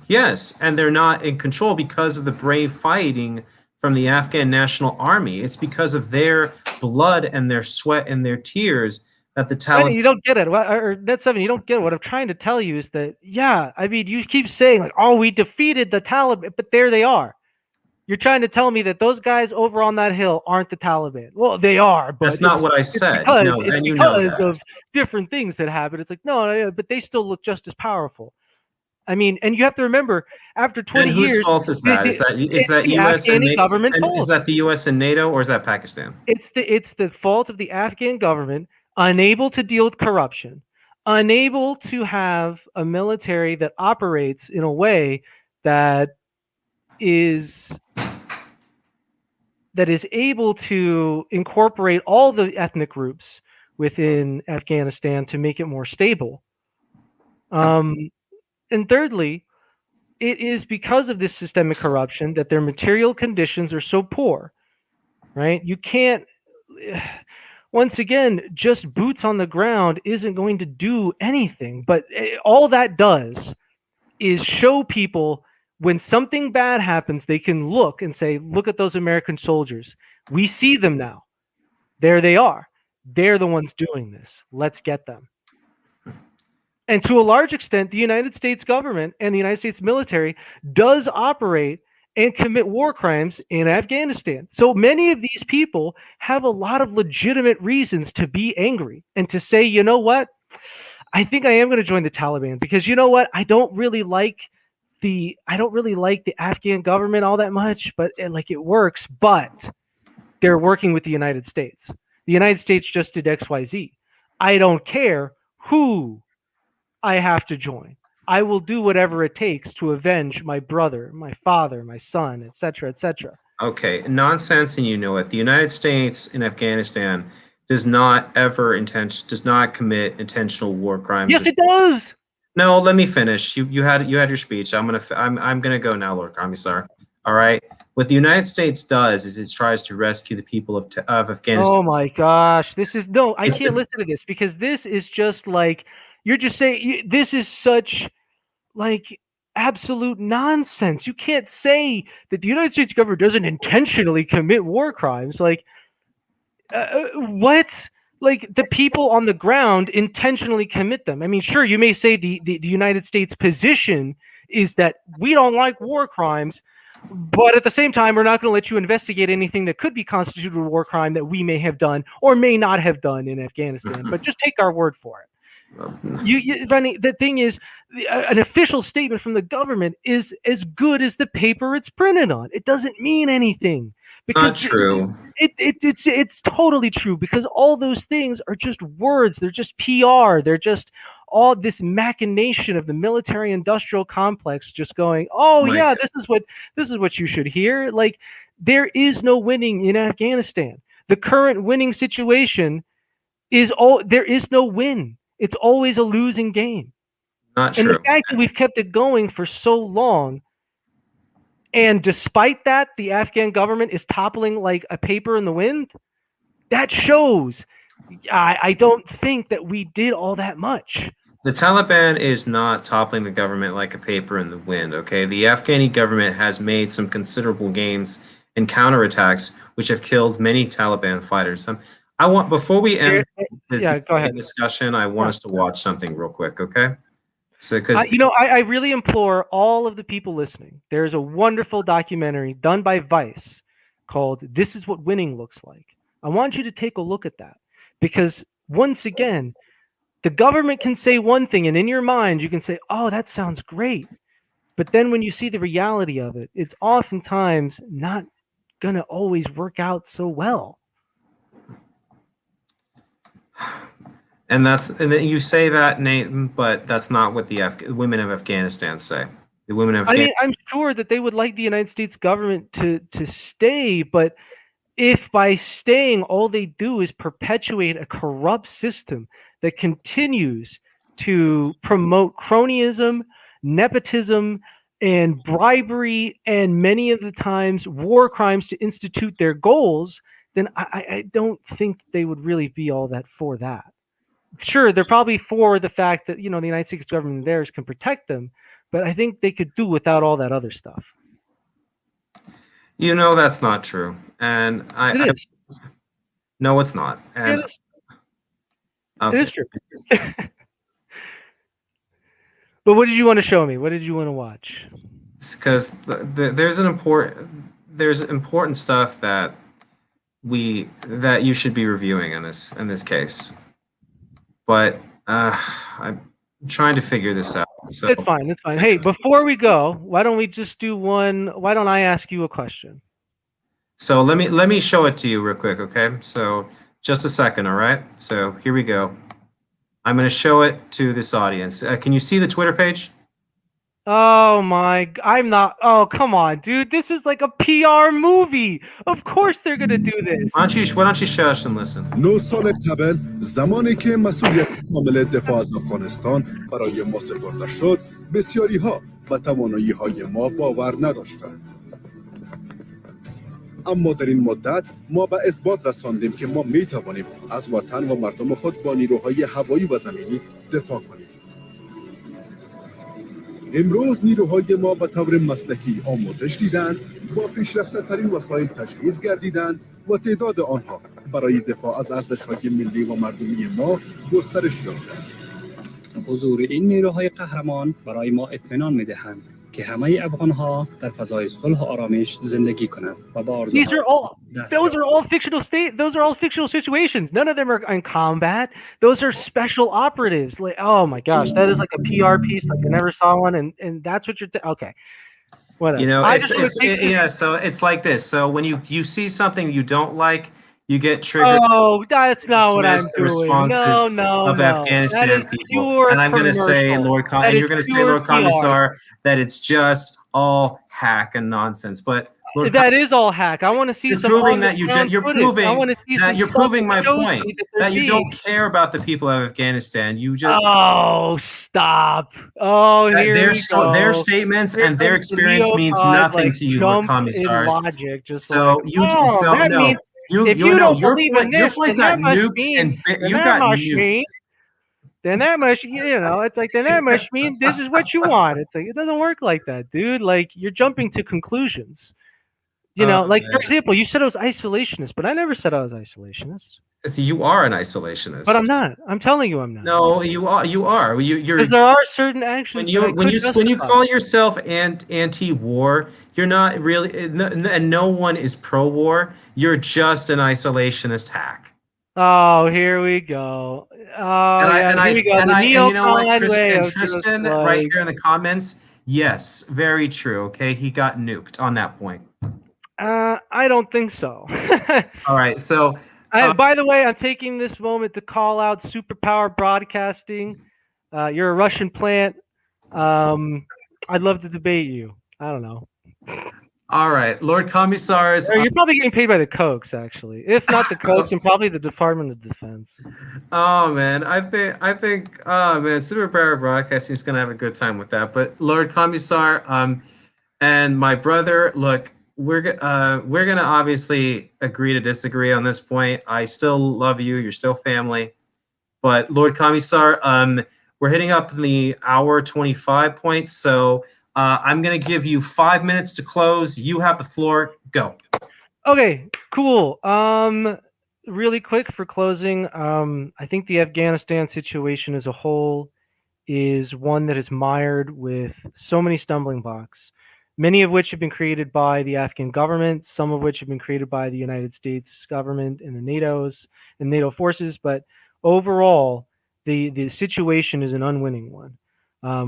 Yes, and they're not in control because of the brave fighting from the Afghan National Army. It's because of their blood and their sweat and their tears that the Taliban. You don't get it. Or that's something you don't get. What I'm trying to tell you is that, yeah, I mean, you keep saying like, "Oh, we defeated the Taliban," but there they are. You're trying to tell me that those guys over on that hill aren't the Taliban. Well, they are, but that's not what I said. It's because of different things that happen. It's like, no, but they still look just as powerful. I mean, and you have to remember, after 20 years, whose fault is that? Is that U.S. and NATO? Is that the U.S. and NATO, or is that Pakistan? It's the fault of the Afghan government, unable to deal with corruption, unable to have a military that operates in a way that is able to incorporate all the ethnic groups within Afghanistan to make it more stable. And thirdly, it is because of this systemic corruption that their material conditions are so poor, right? You can't. once again, just boots on the ground isn't going to do anything. But all that does is show people when something bad happens, they can look and say, look at those American soldiers. We see them now. There they are. They're the ones doing this. Let's get them. And to a large extent, the United States government and the United States military does operate and commit war crimes in Afghanistan. So many of these people have a lot of legitimate reasons to be angry and to say, you know what? I think I am going to join the Taliban because you know what? I don't really like the Afghan government all that much, but it works, but they're working with the United States. The United States just did XYZ. I don't care who I have to join. I will do whatever it takes to avenge my brother, my father, my son, etc., etc. Okay, nonsense, and you know it. The United States in Afghanistan does not commit intentional war crimes. Yes, it does. No, let me finish. You had your speech. I'm gonna go now, Lord Commissar. All right. What the United States does is it tries to rescue the people of Afghanistan. Oh my gosh, I can't listen to this because this is just like you're just saying this is such like absolute nonsense. You can't say that the United States government doesn't intentionally commit war crimes. Like what? Like the people on the ground intentionally commit them. I mean, sure, you may say the United States position is that we don't like war crimes, but at the same time, we're not going to let you investigate anything that could be constituted a war crime that we may have done or may not have done in Afghanistan. But just take our word for it. Ronnie, the thing is, an official statement from the government is as good as the paper it's printed on. It doesn't mean anything. Not true. It's totally true because all those things are just words. They're just PR. They're just all this machination of the military-industrial complex just going, oh yeah, this is what you should hear. Like there is no winning in Afghanistan. The current winning situation is there is no win. It's always a losing game. Not true. And the fact that we've kept it going for so long, and despite that, the Afghan government is toppling like a paper in the wind, that shows I don't think that we did all that much. The Taliban is not toppling the government like a paper in the wind, okay? The Afghani government has made some considerable gains in counterattacks, which have killed many Taliban fighters. Before we end the discussion, I want us to watch something real quick, okay? So, because I really implore all of the people listening. There's a wonderful documentary done by Vice called "This Is What Winning Looks Like." I want you to take a look at that because once again, the government can say one thing, and in your mind, you can say, "Oh, that sounds great," but then when you see the reality of it, it's oftentimes not gonna always work out so well. And then you say that, Nathan, but that's not what the women of Afghanistan say. The women of Afghanistan. I'm sure that they would like the United States government to stay, but if by staying all they do is perpetuate a corrupt system that continues to promote cronyism, nepotism, and bribery, and many of the times war crimes to institute their goals, then I don't think they would really be all that for that. Sure, they're probably for the fact that, the United States government and theirs can protect them, but I think they could do without all that other stuff. That's not true. And it is. No, it's not. And, it is. Okay. It is true. But what did you want to show me? What did you want to watch? Because there's important stuff that you should be reviewing in this case. But I'm trying to figure this out. So it's fine. Hey, before we go, why don't we just do one? Why don't I ask you a question? So let me show it to you real quick, okay? So just a second, all right? So here we go. I'm going to show it to this audience. Can you see the Twitter page? Oh I'm not. Oh, come on, dude. This is like a PR movie. Of course they're going to do this. Why don't you show us and listen? 9 سال قبل زمانی که مسئولیت کامل دفاع از افغانستان برای ما سپرده شد، بسیاری ها و توانایی های ما باور نداشتند. اما در این مدت ما به اثبات رساندیم که ما میتوانیم از وطن و مردم خود با نیروهای هوایی و زمینی دفاع کنیم. امروز نیروهای ما به طور مسلکی آموزش دیدند، با پیشرفته ترین وسایل تجهیز گردیدند و تعداد آنها برای دفاع از ارزش‌های ملی و مردمی ما گسترش یافته است. حضور این نیروهای قهرمان برای ما اطمینان می‌دهند که همه افغان‌ها در فضای صلح و آرامش زندگی کنند و با آرزوهای Those are all fictional situations. None of them are in combat. Those are special operatives. Like, oh my gosh, that is like a PR piece. Like I never saw one, and that's what you're okay. Whatever. You know, so it's like this. So when you see something you don't like, you get triggered. Oh, that's not what I'm doing. No, of Afghanistan people. And I'm going to say, and you're going to say, Lord Commissar, that it's just all hack and nonsense. But Lord that is all hack. I want to see some. You're proving my point that you don't care about the people of Afghanistan. You just stop. Oh, here their statements and their experience means nothing to you, Lord Commissars. So you just don't know. Your point got nuked and you got nuked. Then that must, it's like, then that must mean this is what you want. It's like, it doesn't work like that, dude. Like, you're jumping to conclusions. Like, for example, you said I was isolationist, but I never said I was isolationist. You are an isolationist. But I'm not. I'm telling you I'm not. No, you are. Because there are certain actions when you call yourself anti-war, you're not really, and no one is pro-war. You're just an isolationist hack. Oh, here we go. Here we go. And you know what, Tristan, right here in the comments, yes, very true. Okay, he got nuked on that point. I don't think so. All right, so. By the way, I'm taking this moment to call out Superpower Broadcasting. You're a Russian plant. I'd love to debate you. I don't know. All right, Lord Commissars. You're probably getting paid by the Kochs, actually. If not the Kochs, and probably the Department of Defense. Oh man, I think Superpower Broadcasting is gonna have a good time with that. But Lord Commissar, and my brother, look. We're gonna obviously agree to disagree on this point. I still love you. You're still family. But Lord Commissar, we're hitting up the hour 25 point. So I'm gonna give you 5 minutes to close. You have the floor. Go. Okay, cool. Really quick for closing. I think the Afghanistan situation as a whole is one that is mired with so many stumbling blocks. Many of which have been created by the Afghan government, some of which have been created by the United States government and the NATO forces. But overall, the situation is an unwinning one.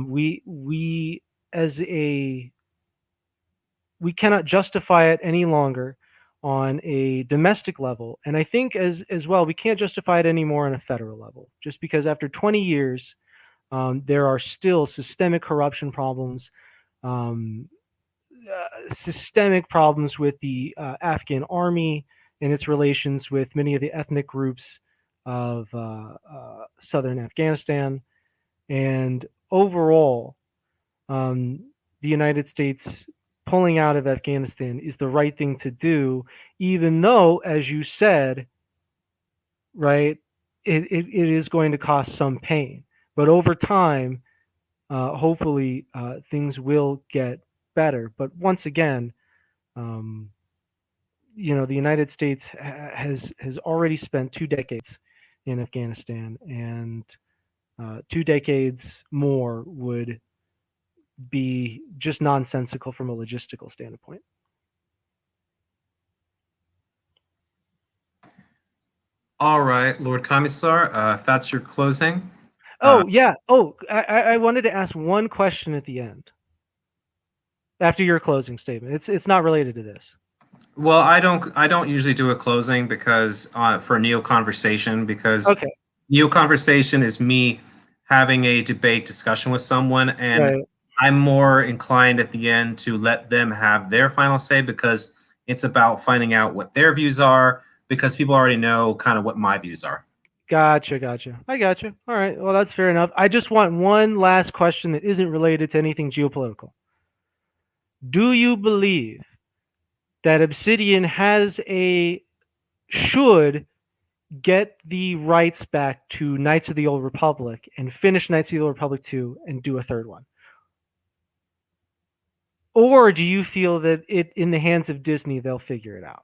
We cannot justify it any longer on a domestic level, and I think as well we can't justify it anymore on a federal level. Just because after 20 years, there are still systemic corruption problems. Systemic problems with the Afghan army and its relations with many of the ethnic groups of southern Afghanistan. And overall, the United States pulling out of Afghanistan is the right thing to do, even though, as you said, right, it is going to cost some pain. But over time, hopefully, things will get better. But once again, the United States has already spent 2 decades in Afghanistan, and 2 decades more would be just nonsensical from a logistical standpoint. All right, Lord Commissar, if that's your closing. I wanted to ask one question at the end. After your closing statement, it's not related to this. Well, I don't usually do a closing because for a Neo-Conversation, because Neo-Conversation is me having a debate discussion with someone, and I'm more inclined at the end to let them have their final say, because it's about finding out what their views are, because people already know kind of what my views are. Gotcha. I gotcha. All right, well, that's fair enough. I just want one last question that isn't related to anything geopolitical. Do you believe that Obsidian should get the rights back to Knights of the Old Republic and finish Knights of the Old Republic 2 and do a third one? Or do you feel that in the hands of Disney, they'll figure it out?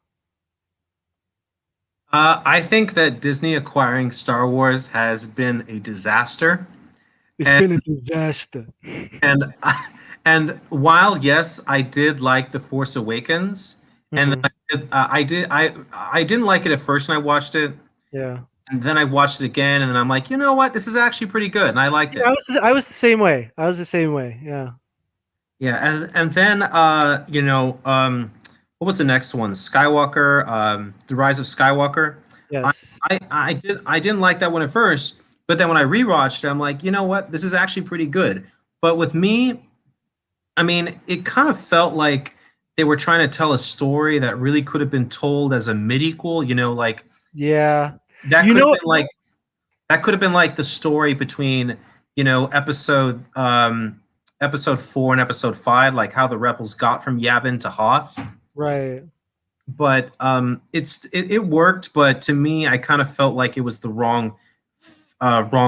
I think that Disney acquiring Star Wars has been a disaster. It's been a disaster. And and while yes, I did like The Force Awakens, and then I didn't like it at first when I watched it, Yeah. and then I watched it again, and then I'm like, you know what, this is actually pretty good, and I liked it. I was the same way. Yeah. Yeah, and then what was the next one? Skywalker, The Rise of Skywalker. Yes. I didn't like that one at first, but then when I rewatched it, I'm like, you know what, this is actually pretty good. But with me, I mean, it kind of felt like they were trying to tell a story that really could have been told as a mid-equal, like Yeah. that could have been like the story between, episode 4 and episode 5, like how the rebels got from Yavin to Hoth. Right. But it worked, but to me, I kind of felt like it was the wrong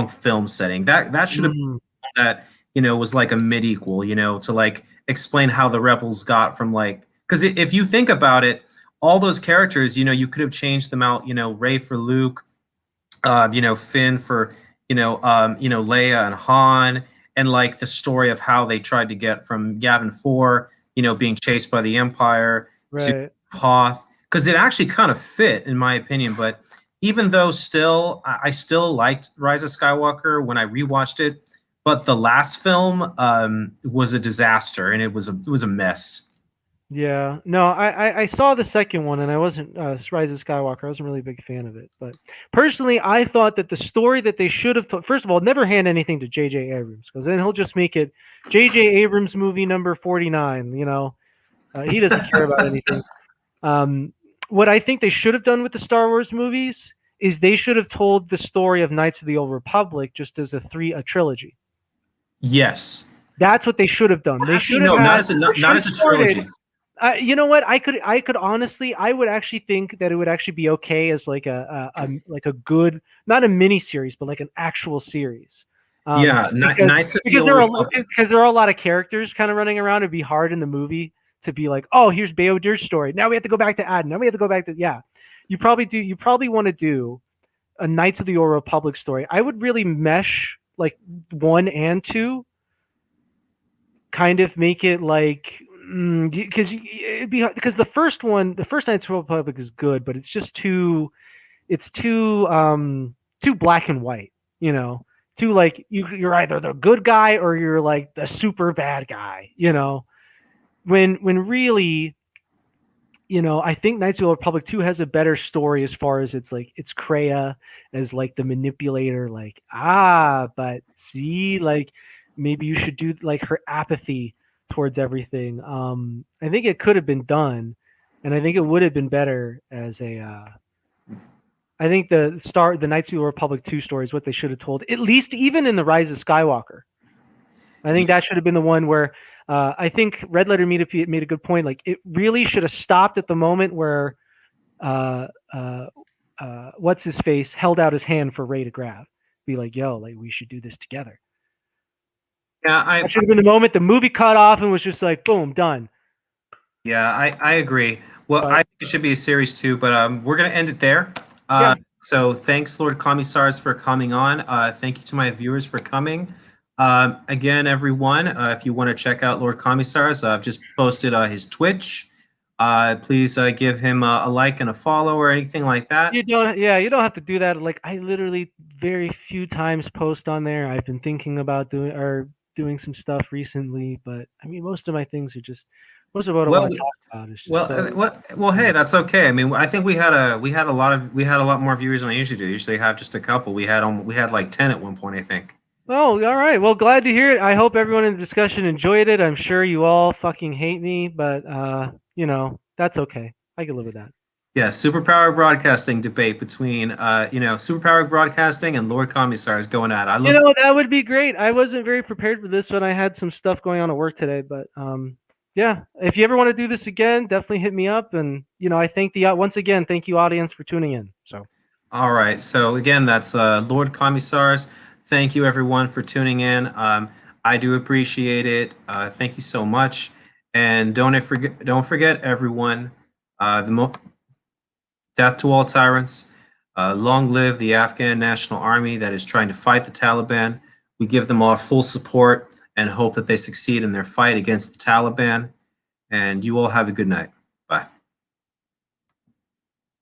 film setting. That should have been that was like a mid-equal, to like explain how the rebels got from because if you think about it, all those characters, you could have changed them out, Rey for Luke, Finn for Leia and Han, and like the story of how they tried to get from Yavin 4, being chased by the Empire to Hoth, because it actually kind of fit in my opinion. But even though I still liked Rise of Skywalker when I rewatched it, but the last film was a disaster, and it was a mess. Yeah, no, I saw the second one, and I wasn't Rise of Skywalker. I wasn't really a big fan of it, but personally, I thought that the story that they should have told. First of all, never hand anything to J.J. Abrams, because then he'll just make it J.J. Abrams movie number 49. He doesn't care about anything. What I think they should have done with the Star Wars movies is they should have told the story of Knights of the Old Republic just as a trilogy. Yes, that's what they should have done. They should have not as a trilogy. You know what? I could honestly, I would actually think that it would actually be okay as like a good, not a mini series, but like an actual series. Because there are a lot of characters kind of running around. It'd be hard in the movie to be like, oh, here's Beodir's story. Now we have to go back to Adden. Now we have to go back to You probably want to do a Knights of the Old Republic story. I would really mesh like 1 and 2. Kind of make it like because the first Knights of the Old Republic is good, but it's just too black and white, too like you're either the good guy or you're like the super bad guy, when really, I think Knights of the Old Republic 2 has a better story as far as it's Kreia as like the manipulator, but see, like maybe you should do like her apathy towards everything. I think it could have been done, and I think it would have been better as a. I think the Knights of the Old Republic 2 story is what they should have told, at least even in the Rise of Skywalker. I think that should have been the one where I think Red Letter made a good point. Like it really should have stopped at the moment where what's his face held out his hand for Rey to grab. Be like, yo, like we should do this together. Yeah, that should have been the moment the movie cut off and was just like, boom, done. Yeah, I agree. Well, I think it should be a series too, but we're gonna end it there. So thanks, LordCommissars, for coming on. Thank you to my viewers for coming. Again, everyone, if you want to check out LordCommissars, I've just posted his Twitch. Please give him a like and a follow or anything like that. You don't have to do that. Like I literally very few times post on there. I've been thinking about doing some stuff recently, but I mean, most of my things are just what I want to talk about. Is just well, hey, that's okay. I mean, I think we had a lot more viewers than I usually do. I usually have just a couple. We had like 10 at one point, I think. Oh, all right. Well, glad to hear it. I hope everyone in the discussion enjoyed it. I'm sure you all fucking hate me, but that's okay. I can live with that. Yeah, superpower broadcasting debate between superpower broadcasting and LordCommissars going at it. That would be great. I wasn't very prepared for this one. I had some stuff going on at work today, but yeah, if you ever want to do this again, definitely hit me up. And I thank once again, thank you audience for tuning in. So All right. So again, that's LordCommissars. Thank you everyone for tuning in. I do appreciate it. Thank you so much. And don't forget everyone. Death to all tyrants. Long live the Afghan National Army that is trying to fight the Taliban. We give them our full support and hope that they succeed in their fight against the Taliban. And you all have a good night.